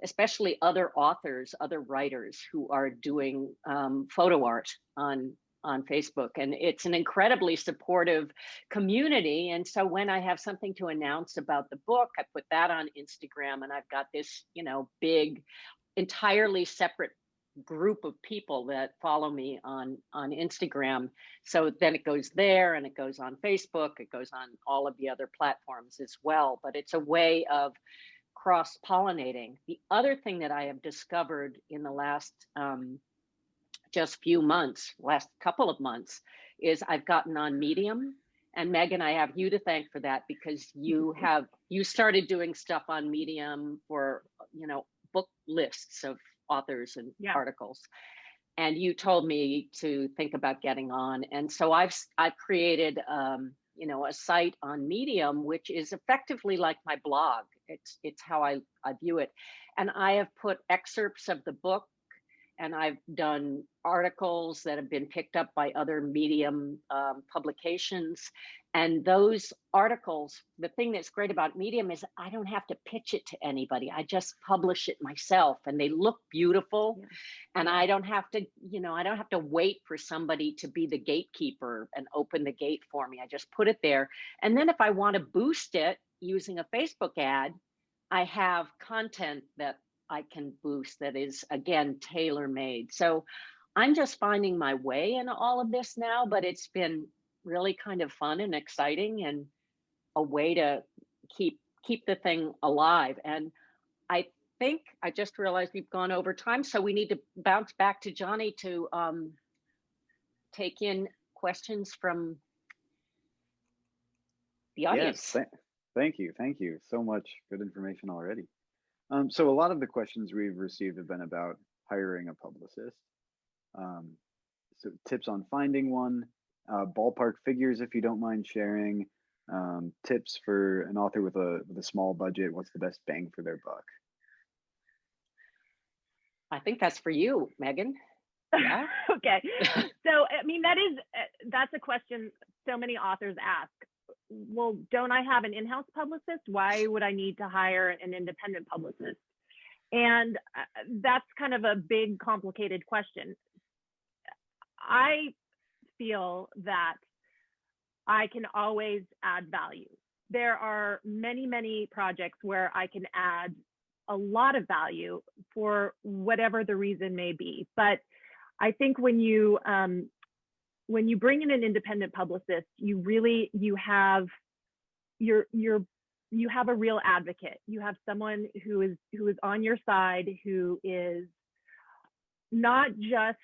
especially other authors, other writers who are doing photo art on Facebook. And it's an incredibly supportive community. And so when I have something to announce about the book, I put that on Instagram, and I've got this, big, entirely separate group of people that follow me on Instagram. So then it goes there, and it goes on Facebook, it goes on all of the other platforms as well. But it's a way of cross-pollinating. The other thing that I have discovered in the last last couple of months, is I've gotten on Medium. And Megan, I have you to thank for that, because you started doing stuff on Medium for, book lists of authors and articles. And you told me to think about getting on. And so I've created, a site on Medium, which is effectively like my blog. It's how I view it. And I have put excerpts of the book, and I've done articles that have been picked up by other Medium publications. And those articles, the thing that's great about Medium is I don't have to pitch it to anybody. I just publish it myself, and they look beautiful. Yeah. And I don't have to, I don't have to wait for somebody to be the gatekeeper and open the gate for me. I just put it there. And then if I want to boost it using a Facebook ad, I have content that I can boost that is, again, tailor-made. So I'm just finding my way in all of this now, but it's been really kind of fun and exciting, and a way to keep the thing alive. And I think I just realized we've gone over time, so we need to bounce back to Johnny to take in questions from the audience. Yes, thank you so much. Good information already. So a lot of the questions we've received have been about hiring a publicist. So tips on finding one, ballpark figures, if you don't mind sharing, tips for an author with a small budget. What's the best bang for their buck? I think that's for you, Megan. Yeah. Okay. So, I mean, that's a question so many authors ask. well, don't I have an in-house publicist? Why would I need to hire an independent publicist? And that's kind of a big, complicated question. I feel that I can always add value. There are many, many projects where I can add a lot of value for whatever the reason may be. But I think when you bring in an independent publicist, you have a real advocate. You have someone who is on your side, who is not just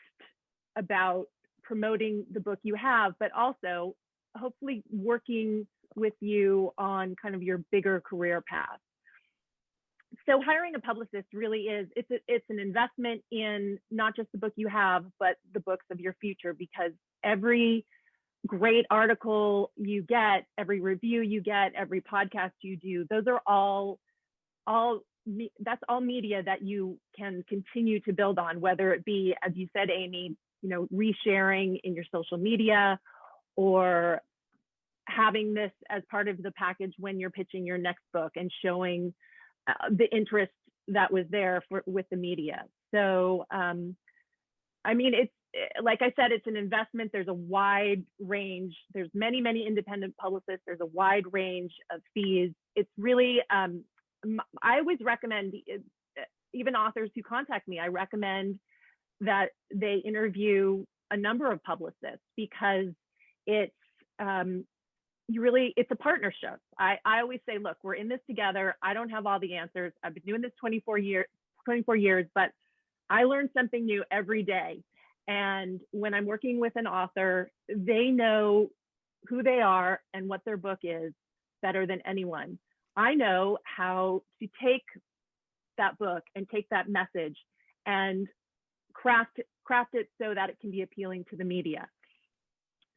about promoting the book you have, but also hopefully working with you on kind of your bigger career path. So hiring a publicist really is, it's an investment in not just the book you have, but the books of your future, because every great article you get, every review you get, every podcast you do, those are that's all media that you can continue to build on, whether it be, as you said, Aimee, resharing in your social media, or having this as part of the package when you're pitching your next book and showing the interest that was there with the media. So, I mean, it's, like I said, it's an investment. There's a wide range. There's many, many independent publicists. There's a wide range of fees. It's really, I always recommend, even authors who contact me, I recommend that they interview a number of publicists, because it's, it's a partnership. I always say, look, we're in this together. I don't have all the answers. I've been doing this 24 years, but I learn something new every day. And when I'm working with an author, they know who they are and what their book is better than anyone. I know how to take that book and take that message and craft it so that it can be appealing to the media.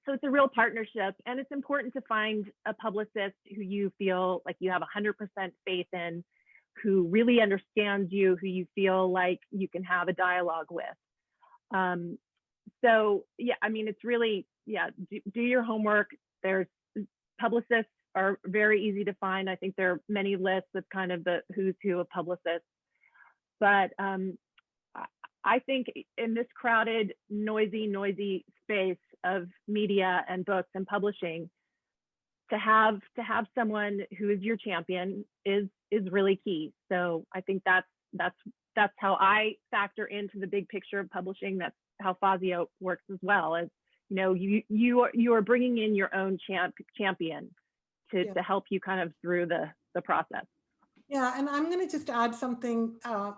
So it's a real partnership, and it's important to find a publicist who you feel like you have 100% faith in, who really understands you, who you feel like you can have a dialogue with. So yeah, I mean, it's really, do your homework. There's publicists are very easy to find. I think there are many lists of kind of the who's who of publicists, but I think in this crowded, noisy space of media and books and publishing, to have someone who is your champion is really key. So I think that's how I factor into the big picture of publishing. That's how Fauzia works as well. As you are bringing in your own champion to help you kind of through the process. Yeah, and I'm going to just add something.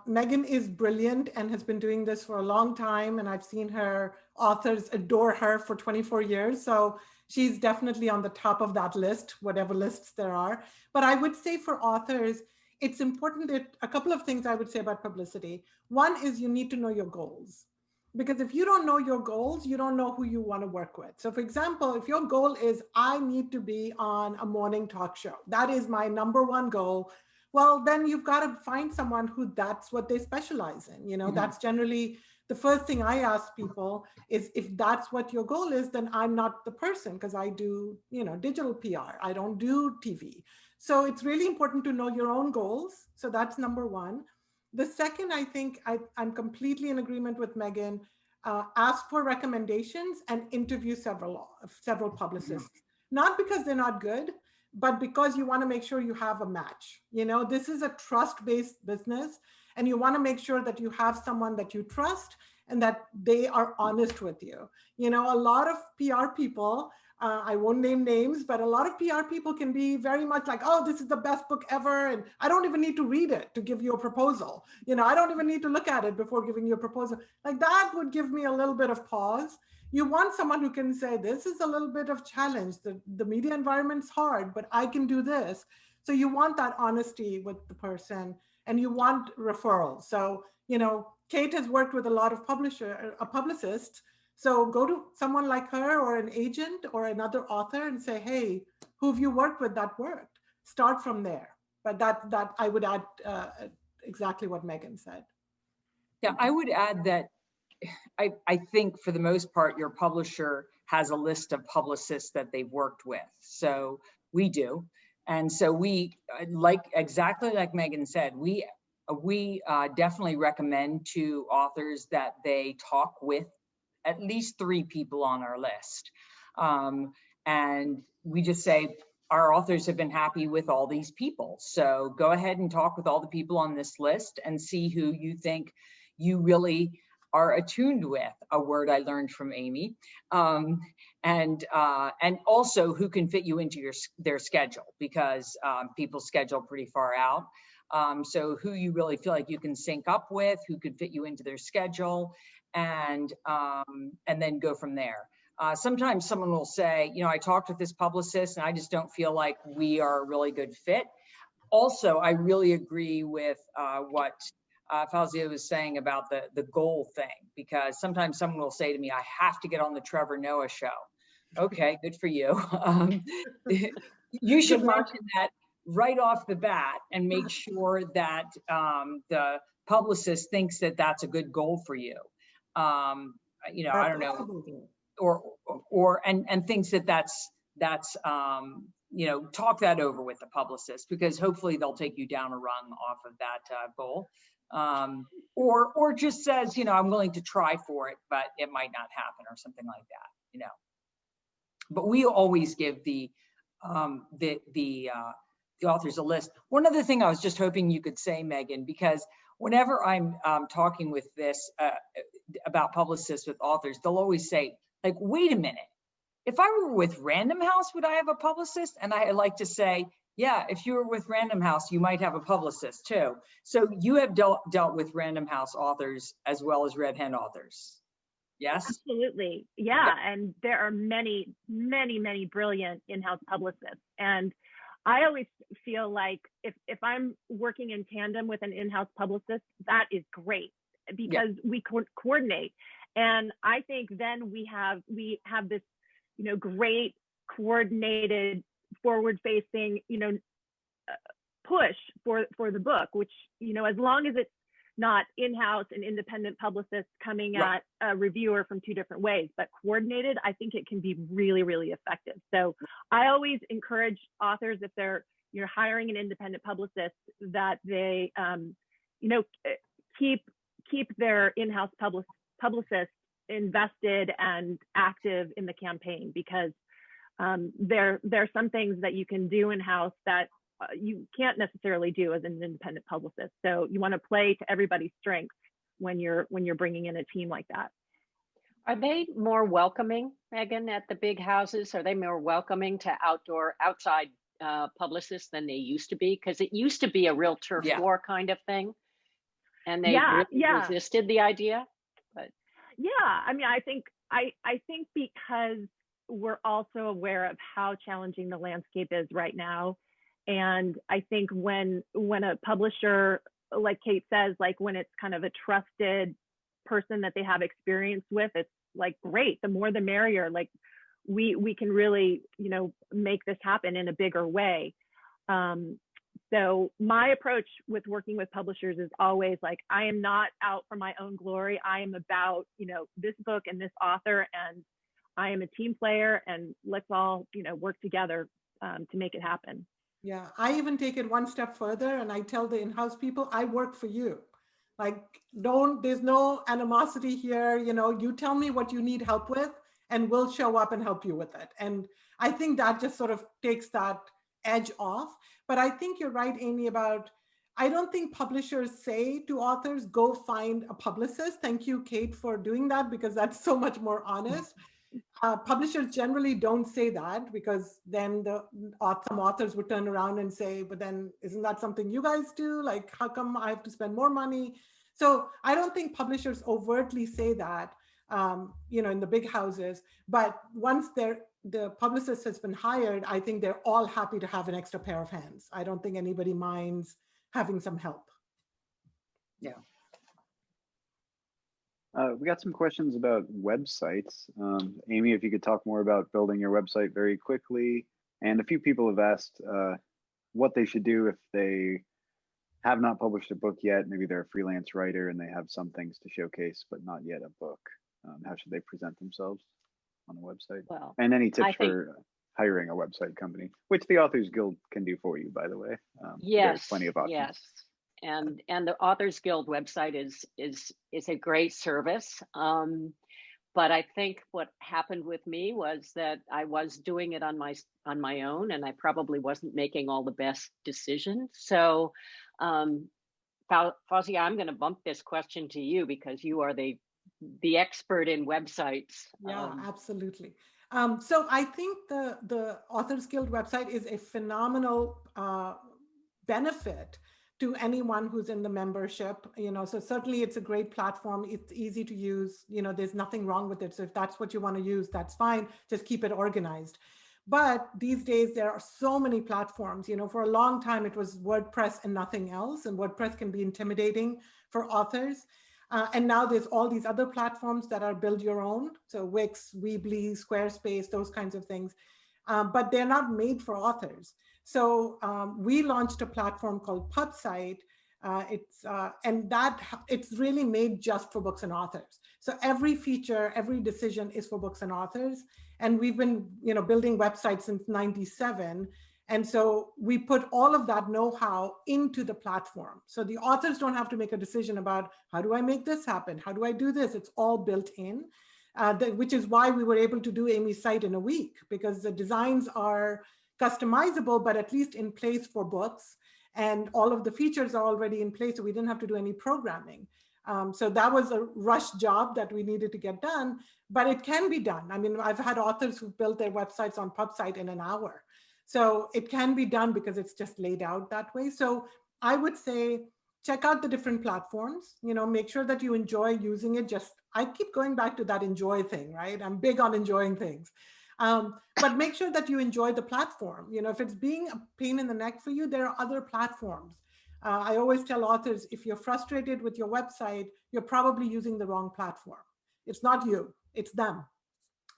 Megan is brilliant and has been doing this for a long time, and I've seen her authors adore her for 24 years. So she's definitely on the top of that list, whatever lists there are. But I would say for authors, it's important that a couple of things I would say about publicity. One is you need to know your goals. Because if you don't know your goals, you don't know who you want to work with. So for example, if your goal is, I need to be on a morning talk show, that is my number one goal, well, then you've got to find someone who that's what they specialize in. Mm-hmm. That's generally the first thing I ask people is, if that's what your goal is, then I'm not the person, because I do, digital PR. I don't do TV. So it's really important to know your own goals. So that's number one. The second, I think I'm completely in agreement with Megan, ask for recommendations and interview several publicists, not because they're not good, but because you want to make sure you have a match. This is a trust-based business, and you want to make sure that you have someone that you trust and that they are honest with you. A lot of PR people, I won't name names, but a lot of PR people can be very much like, oh, this is the best book ever, and I don't even need to read it to give you a proposal. I don't even need to look at it before giving you a proposal. Like, that would give me a little bit of pause. You want someone who can say, this is a little bit of challenge. The media environment's hard, but I can do this. So you want that honesty with the person, and you want referrals. So, Kate has worked with a lot of publicists. So go to someone like her or an agent or another author and say, hey, who have you worked with that worked? Start from there. But that I would add exactly what Megan said. Yeah, I would add that I think for the most part, your publisher has a list of publicists that they've worked with. So We do. And so we, exactly like Megan said, we definitely recommend to authors that they talk with at least 3 people on our list. And we just say, our authors have been happy with all these people. So go ahead and talk with all the people on this list and see who you think you really are attuned with, a word I learned from Aimee, and also who can fit you into their schedule, because people schedule pretty far out. So who you really feel like you can sync up with, who could fit you into their schedule, and then go from there. Sometimes someone will say, I talked with this publicist and I just don't feel like we are a really good fit. Also, I really agree with what Fauzia was saying about the goal thing, because sometimes someone will say to me, I have to get on the Trevor Noah show. Okay, good for you. You should mention that right off the bat and make sure that the publicist thinks that that's a good goal for you. I don't know, and thinks that that's talk that over with the publicist, because hopefully they'll take you down a rung off of that goal. Or just says, I'm willing to try for it, but it might not happen, or something like that, But we always give the authors a list. One other thing I was just hoping you could say, Megan, because whenever I'm talking with this about publicists with authors, they'll always say, like, wait a minute, if I were with Random House, would I have a publicist? And I like to say, yeah, if you were with Random House, you might have a publicist too. So you have dealt with Random House authors as well as Red Hen authors. Yes? Absolutely. Yeah. And there are many, many, many brilliant in-house publicists. And I always feel like if I'm working in tandem with an in-house publicist, that is great, because we coordinate. And I think then we have this, great coordinated, forward-facing, push for the book, which, as long as it's not in-house and independent publicists coming at a reviewer from 2 different ways, but coordinated, I think it can be really, really effective. So I always encourage authors, if they're hiring an independent publicist, that they keep their in-house publicist invested and active in the campaign, because there are some things that you can do in-house that you can't necessarily do as an independent publicist. So you want to play to everybody's strengths when you're bringing in a team like that. Are they more welcoming, Megan, at the big houses? Are they more welcoming to outside publicists than they used to be? Because it used to be a real turf war kind of thing, and they really resisted the idea. But I mean, I think because we're also aware of how challenging the landscape is right now. And I think when a publisher, like Kate says, like when it's kind of a trusted person that they have experience with, it's like, great, the more the merrier. Like we can really, make this happen in a bigger way. So my approach with working with publishers is always like, I am not out for my own glory. I am about, this book and this author, and I am a team player, and let's all, work together to make it happen. Yeah, I even take it one step further, and I tell the in-house people, I work for you. Like, there's no animosity here. You tell me what you need help with, and we'll show up and help you with it. And I think that just sort of takes that edge off. But I think you're right, Aimee, I don't think publishers say to authors, go find a publicist. Thank you, Kate, for doing that, because that's so much more honest. Publishers generally don't say that, because then some authors would turn around and say, but then isn't that something you guys do? Like, how come I have to spend more money? So I don't think publishers overtly say that, in the big houses. But once the publicist has been hired, I think they're all happy to have an extra pair of hands. I don't think anybody minds having some help. Yeah. We got some questions about websites. Aimee, if you could talk more about building your website very quickly. And a few people have asked what they should do if they have not published a book yet. Maybe they're a freelance writer and they have some things to showcase, but not yet a book. How should they present themselves on the website? Well, and any tips for hiring a website company, which the Authors Guild can do for you, by the way. Yes, there's plenty of options. yes. And the Authors Guild website is a great service. But I think what happened with me was that I was doing it on my own, and I probably wasn't making all the best decisions. So, Fauzia, I'm going to bump this question to you because you are the expert in websites. Yeah, absolutely. So I think the Authors Guild website is a phenomenal benefit to anyone who's in the membership, so certainly it's a great platform. It's easy to use, there's nothing wrong with it. So if that's what you want to use, that's fine. Just keep it organized. But these days there are so many platforms, for a long time it was WordPress and nothing else. And WordPress can be intimidating for authors. And now there's all these other platforms that are build your own. So Wix, Weebly, Squarespace, those kinds of things. But they're not made for authors. So we launched a platform called PubSite. It's really made just for books and authors. So every feature, every decision is for books and authors. And we've been, building websites since '97. And so we put all of that know-how into the platform. So the authors don't have to make a decision about how do I make this happen? How do I do this? It's all built in, which is why we were able to do Aimee's site in a week, because the designs are customizable, but at least in place for books. And all of the features are already in place, so we didn't have to do any programming. So that was a rush job that we needed to get done, but it can be done. I mean, I've had authors who've built their websites on PubSite in an hour. So it can be done because it's just laid out that way. So I would say, check out the different platforms, make sure that you enjoy using it. I keep going back to that enjoy thing, right? I'm big on enjoying things. But make sure that you enjoy the platform. If it's being a pain in the neck for you, there are other platforms. I always tell authors, if you're frustrated with your website, you're probably using the wrong platform. It's not you, it's them.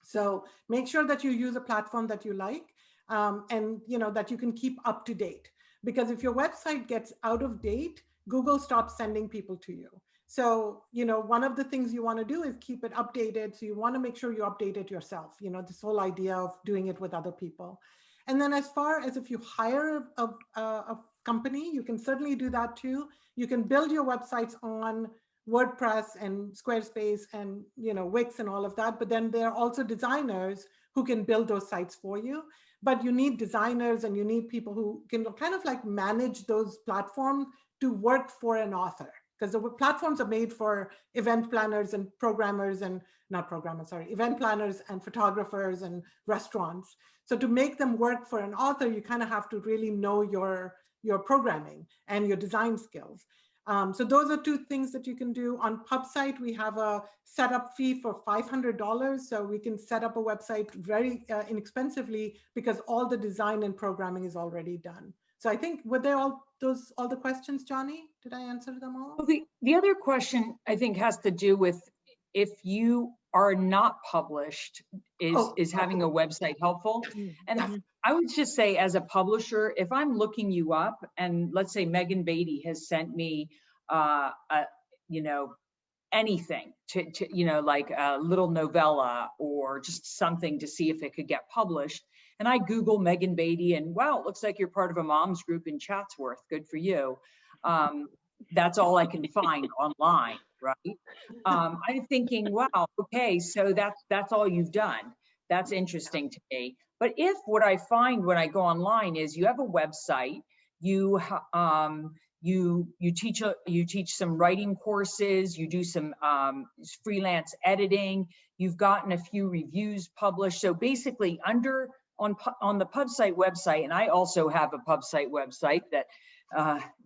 So make sure that you use a platform that you like, and that you can keep up to date. Because if your website gets out of date, Google stops sending people to you. So, one of the things you want to do is keep it updated. So you want to make sure you update it yourself, this whole idea of doing it with other people. And then as far as if you hire a company, you can certainly do that too. You can build your websites on WordPress and Squarespace and, Wix and all of that. But then there are also designers who can build those sites for you. But you need designers and you need people who can kind of like manage those platforms to work for an author. Because the platforms are made for event planners and programmers and event planners and photographers and restaurants. So to make them work for an author, you kind of have to really know your programming and your design skills. So those are two things that you can do. On PubSite, we have a setup fee for $500. So we can set up a website very inexpensively because all the design and programming is already done. So I think, were there all the questions, Johnny? Did I answer them all? Well, the other question I think has to do with if you are not published, is having a website helpful? And Yes. I would just say, as a publisher, if I'm looking you up and let's say Megan Beatie has sent me, anything to like a little novella or just something to see if it could get published. And I Google Megan Beatie and wow, it looks like you're part of a mom's group in Chatsworth. Good for you. That's all I can find online, right? I'm thinking, wow, okay, so that's all you've done. That's interesting to me. But if what I find when I go online is you have a website, you teach some writing courses, you do some freelance editing, you've gotten a few reviews published. So basically on the PubSite website, and I also have a PubSite website that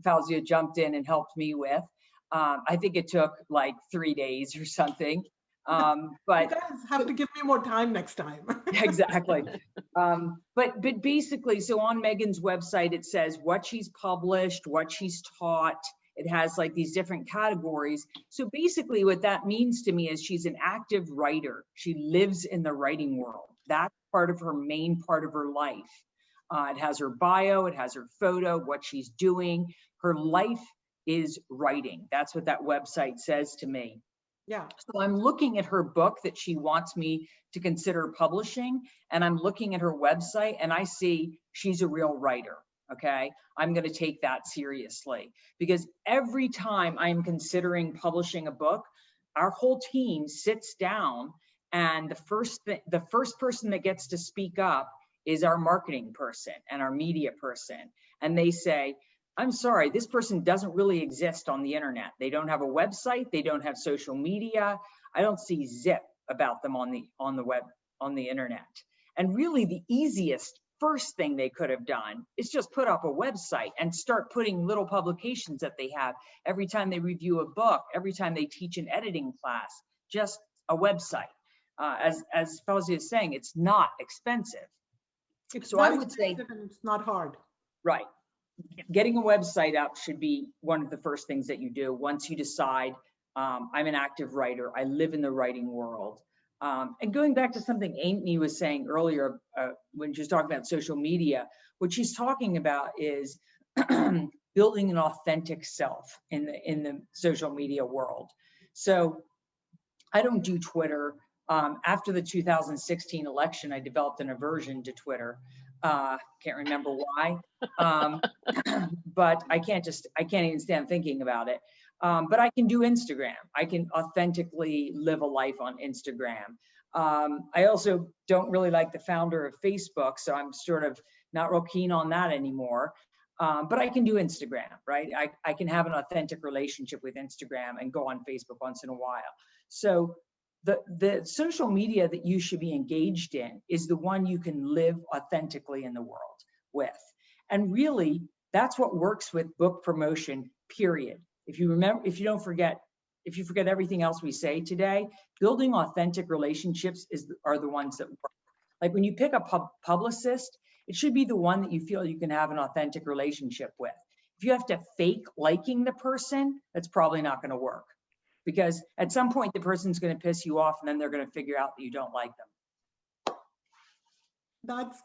Fauzia jumped in and helped me with. I think it took like 3 days or something. But you guys have to give me more time next time. Exactly. But basically, so on Megan's website, it says what she's published, what she's taught. It has like these different categories. So basically what that means to me is she's an active writer. She lives in the writing world. That's part of her main part of her life. It has her bio, it has her photo, what she's doing. Her life is writing. That's what that website says to me. Yeah. So I'm looking at her book that she wants me to consider publishing, and I'm looking at her website, and I see she's a real writer. Okay, I'm going to take that seriously, because every time I'm considering publishing a book, our whole team sits down, and the first person that gets to speak up is our marketing person and our media person, and they say, I'm sorry, this person doesn't really exist on the internet. They don't have a website. They don't have social media. I don't see zip about them on the web, on the internet. And really the easiest first thing they could have done is just put up a website and start putting little publications that they have every time they review a book, every time they teach an editing class, just a website. As Fauzia is saying, it's not expensive. It's So not I would say, expensive and it's not hard. right. Getting a website up should be one of the first things that you do once you decide, I'm an active writer, I live in the writing world. And going back to something Aimee was saying earlier, when she was talking about social media, what she's talking about is building an authentic self in the social media world. So I don't do Twitter. After the 2016 election, I developed an aversion to Twitter. Can't remember why, but I can't even stand thinking about it. But I can do Instagram. I can authentically live a life on Instagram. I also don't really like the founder of Facebook, so I'm sort of not real keen on that anymore. But I can do Instagram, right? I can have an authentic relationship with Instagram and go on Facebook once in a while. So the social media that you should be engaged in is the one you can live authentically in the world with. And really, that's what works with book promotion, period. If you forget everything else we say today, building authentic relationships are the ones that work. Like when you pick a publicist, it should be the one that you feel you can have an authentic relationship with. If you have to fake liking the person, that's probably not going to work. Because at some point the person's going to piss you off, and then they're going to figure out that you don't like them.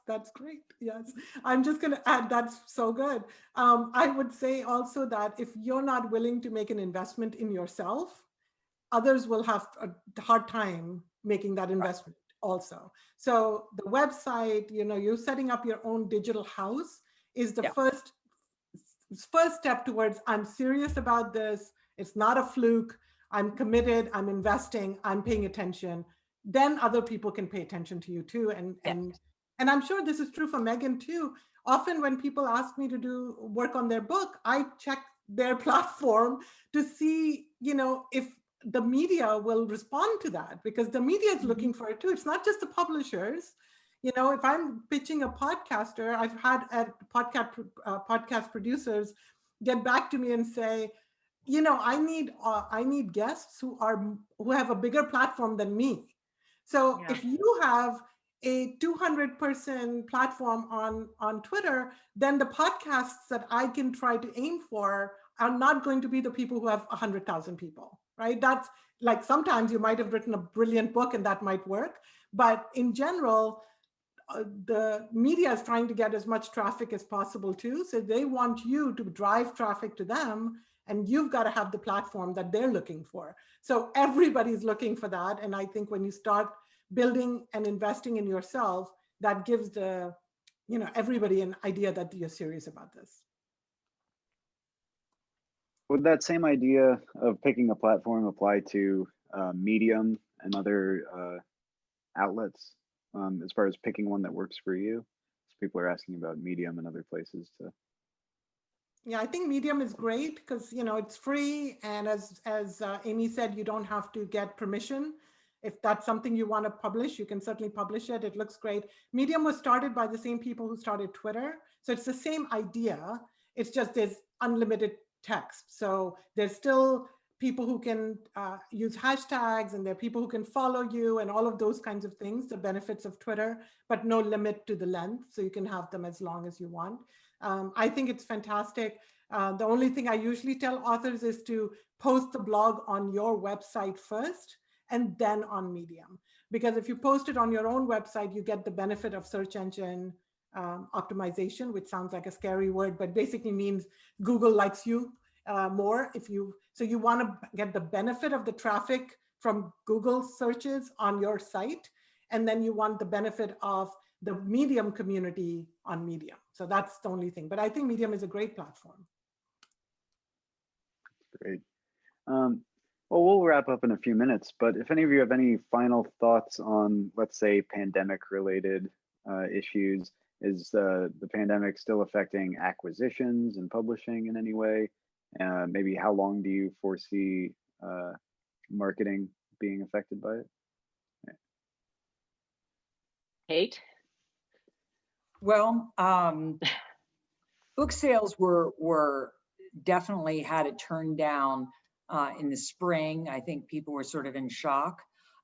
That's great. Yes, I'm just going to add, that's so good. I would say also that if you're not willing to make an investment in yourself, others will have a hard time making that investment also. So the website, you're setting up your own digital house is the first step towards, I'm serious about this. It's not a fluke. I'm committed, I'm investing, I'm paying attention. Then other people can pay attention to you too. And I'm sure this is true for Megan too. Often when people ask me to do work on their book, I check their platform to see, if the media will respond to that, because the media is looking for it too. It's not just the publishers. If I'm pitching a podcaster, I've had podcast producers get back to me and say, I need guests who have a bigger platform than me. So if you have a 200-person platform on Twitter, then the podcasts that I can try to aim for are not going to be the people who have 100,000 people, right? That's like, sometimes you might have written a brilliant book and that might work, but in general, the media is trying to get as much traffic as possible too. So they want you to drive traffic to them, and you've got to have the platform that they're looking for. So everybody's looking for that. And I think when you start building and investing in yourself, that gives everybody an idea that you're serious about this. Would that same idea of picking a platform apply to Medium and other outlets, as far as picking one that works for you? So people are asking about Medium and other places to. Yeah, I think Medium is great because, it's free. And as Aimee said, you don't have to get permission. If that's something you want to publish, you can certainly publish it. It looks great. Medium was started by the same people who started Twitter. So it's the same idea. It's just there's unlimited text. So there's still people who can use hashtags, and there are people who can follow you and all of those kinds of things, the benefits of Twitter, but no limit to the length. So you can have them as long as you want. I think it's fantastic. The only thing I usually tell authors is to post the blog on your website first and then on Medium. Because if you post it on your own website, you get the benefit of search engine optimization, which sounds like a scary word, but basically means Google likes you more. So you want to get the benefit of the traffic from Google searches on your site, and then you want the benefit of the Medium community on Medium. So that's the only thing. But I think Medium is a great platform. Great. Well, we'll wrap up in a few minutes, but if any of you have any final thoughts on, let's say, pandemic-related issues, is the pandemic still affecting acquisitions and publishing in any way? Maybe how long do you foresee marketing being affected by it? Kate? Well, book sales were definitely had it turned down in the spring. I think people were sort of in shock,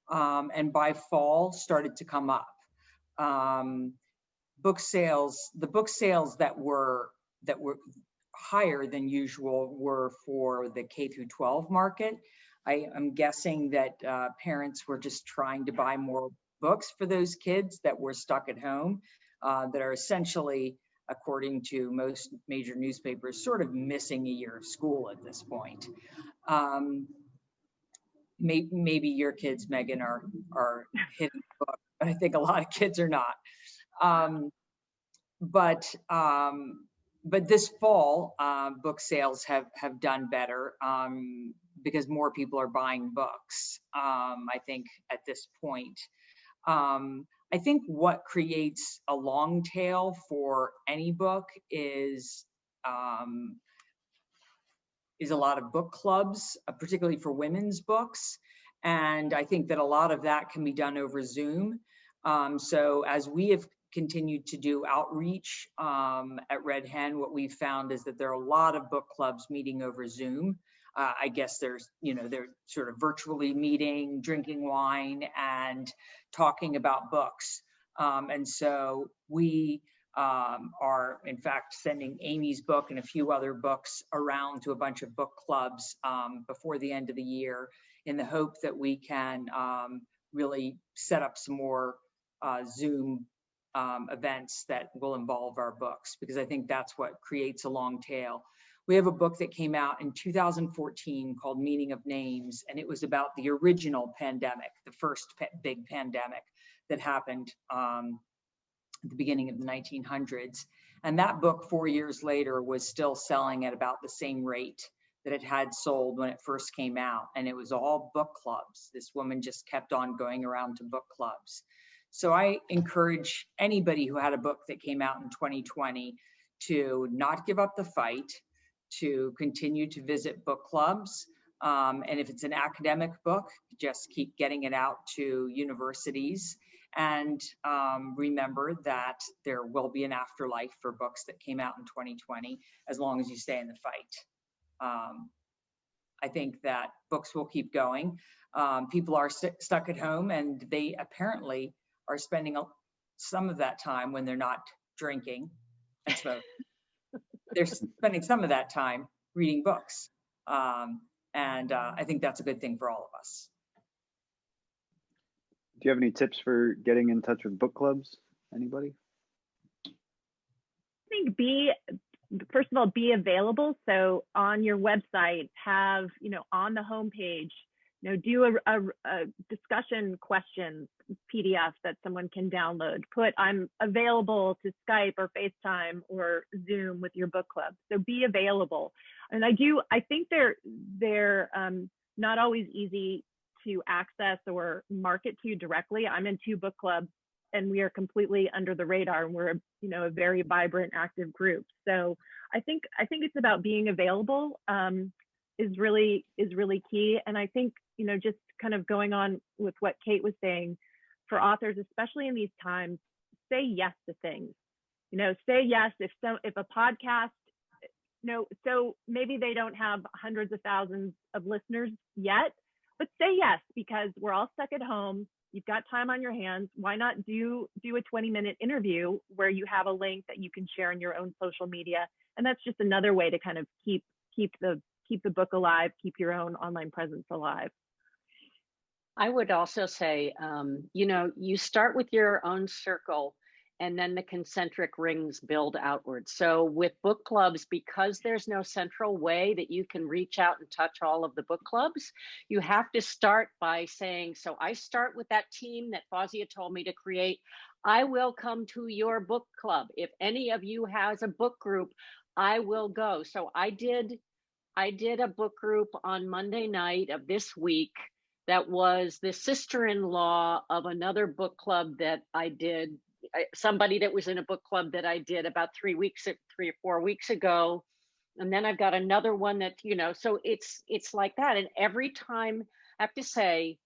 and by fall started to come up. The book sales that were higher than usual were for the K through 12 market. I'm guessing that parents were just trying to buy more books for those kids that were stuck at home, that are essentially, according to most major newspapers, sort of missing a year of school at this point. Maybe your kids, Megan, are hitting the book, but I think a lot of kids are not. But this fall, book sales have done better because more people are buying books, I think, at this point. I think what creates a long tail for any book is a lot of book clubs, particularly for women's books. And I think that a lot of that can be done over Zoom. So as we have continued to do outreach at Red Hen, what we've found is that there are a lot of book clubs meeting over Zoom. I guess they're sort of virtually meeting, drinking wine, and talking about books. And so we are, in fact, sending Aimee's book and a few other books around to a bunch of book clubs before the end of the year, in the hope that we can really set up some more Zoom events that will involve our books, because I think that's what creates a long tail. We have a book that came out in 2014 called Meaning of Names, and it was about the original pandemic, the first big pandemic that happened at the beginning of the 1900s. And that book 4 years later was still selling at about the same rate that it had sold when it first came out. And it was all book clubs. This woman just kept on going around to book clubs. So I encourage anybody who had a book that came out in 2020 to not give up the fight, to continue to visit book clubs. And if it's an academic book, just keep getting it out to universities. And remember that there will be an afterlife for books that came out in 2020, as long as you stay in the fight. I think that books will keep going. People are stuck at home, and they apparently are spending some of that time, when they're not drinking and smoking, they're spending some of that time reading books. And I think that's a good thing for all of us. Do you have any tips for getting in touch with book clubs? Anybody? I think first of all, be available. So on your website, have, on the homepage, do a discussion questions PDF that someone can download. Put, I'm available to Skype or FaceTime or Zoom with your book club. So be available. And I think they're not always easy to access or market to directly. I'm in 2 book clubs, and we are completely under the radar, and we're a very vibrant, active group. So I think it's about being available is really key. And I think just kind of going on with what Kate was saying, for authors, especially in these times, say yes to things. Say yes if a podcast, so maybe they don't have hundreds of thousands of listeners yet, but say yes, because we're all stuck at home. You've got time on your hands. Why not do a 20-minute interview where you have a link that you can share in your own social media? And that's just another way to kind of keep the book alive, keep your own online presence alive. I would also say, you start with your own circle and then the concentric rings build outwards. So with book clubs, because there's no central way that you can reach out and touch all of the book clubs, you have to start by saying, so I start with that team that Fauzia told me to create. I will come to your book club. If any of you has a book group, I will go. So I did a book group on Monday night of this week that was the sister-in-law of another book club that I did, somebody that was in a book club that I did about 3 or 4 weeks ago. And then I've got another one that, you know, so it's like that. And every time, I have to say,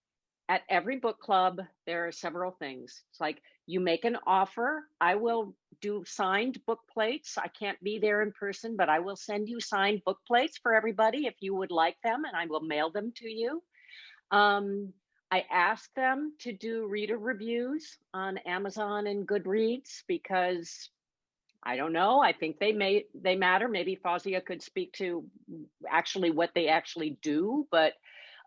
at every book club, there are several things. It's like, you make an offer. I will do signed book plates. I can't be there in person, but I will send you signed book plates for everybody if you would like them, and I will mail them to you. I asked them to do reader reviews on Amazon and Goodreads because I don't know. I think they matter. Maybe Fauzia could speak to actually what they actually do, but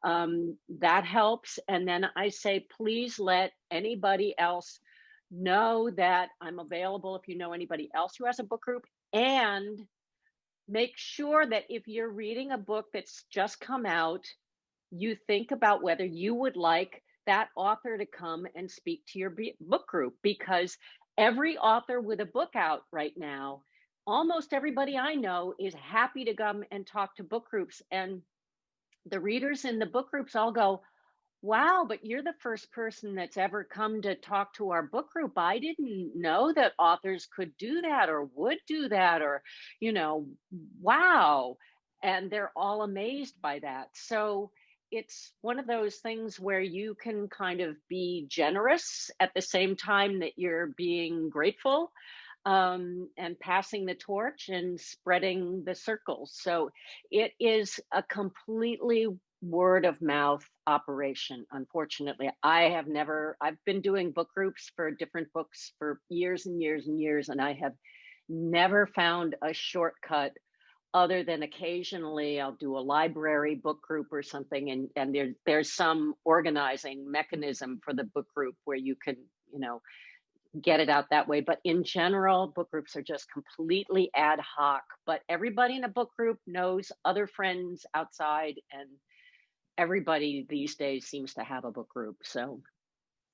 that helps. And then I say, please let anybody else know that I'm available if you know anybody else who has a book group, and make sure that if you're reading a book that's just come out, you think about whether you would like that author to come and speak to your book group, because every author with a book out right now, almost everybody I know is happy to come and talk to book groups. And the readers in the book groups all go, wow, but you're the first person that's ever come to talk to our book group. I didn't know that authors could do that or would do that, or, you know, wow. And they're all amazed by that. So it's one of those things where you can kind of be generous at the same time that you're being grateful, and passing the torch and spreading the circles. So it is a completely word of mouth operation. Unfortunately, I've been doing book groups for different books for years and years and years, and I have never found a shortcut other than occasionally I'll do a library book group or something, and there's some organizing mechanism for the book group where you can, you know, get it out that way. But in general, book groups are just completely ad hoc. But everybody in a book group knows other friends outside, and everybody these days seems to have a book group. So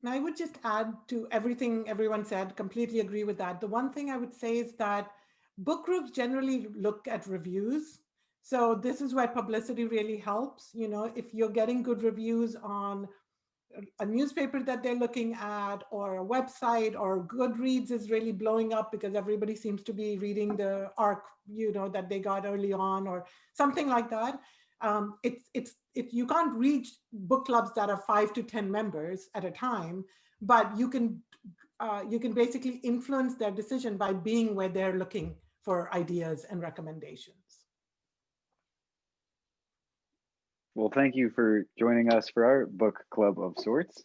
I would just add to everything everyone said, completely agree with that. The one thing I would say is that book groups generally look at reviews. So this is where publicity really helps. You know, if you're getting good reviews on a newspaper that they're looking at, or a website, or Goodreads is really blowing up because everybody seems to be reading the arc, you know, that they got early on, or something like that. You can't reach book clubs that are 5 to 10 members at a time, but you can basically influence their decision by being where they're looking for ideas and recommendations. Well, thank you for joining us for our book club of sorts.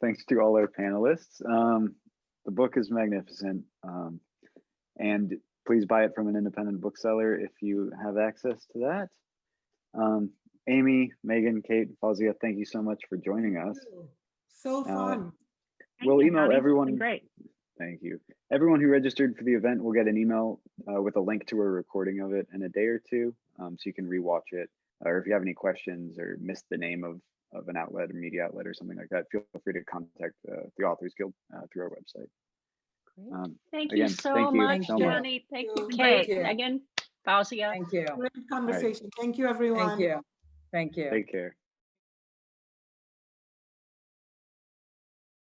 Thanks to all our panelists. The book is magnificent, and please buy it from an independent bookseller if you have access to that. Aimee, Megan, Kate, Fauzia, thank you so much for joining us. So fun. We'll email everyone. Great. Thank you. Everyone who registered for the event will get an email with a link to a recording of it in a day or two, so you can rewatch it. Or if you have any questions or missed the name of an outlet or media outlet or something like that, feel free to contact the Authors Guild through our website. Thank you so much, Johnny. Thank you, Kate, Megan, Fauzia. Thank you. Great conversation. Thank you, everyone. Thank you. Thank you. Take care.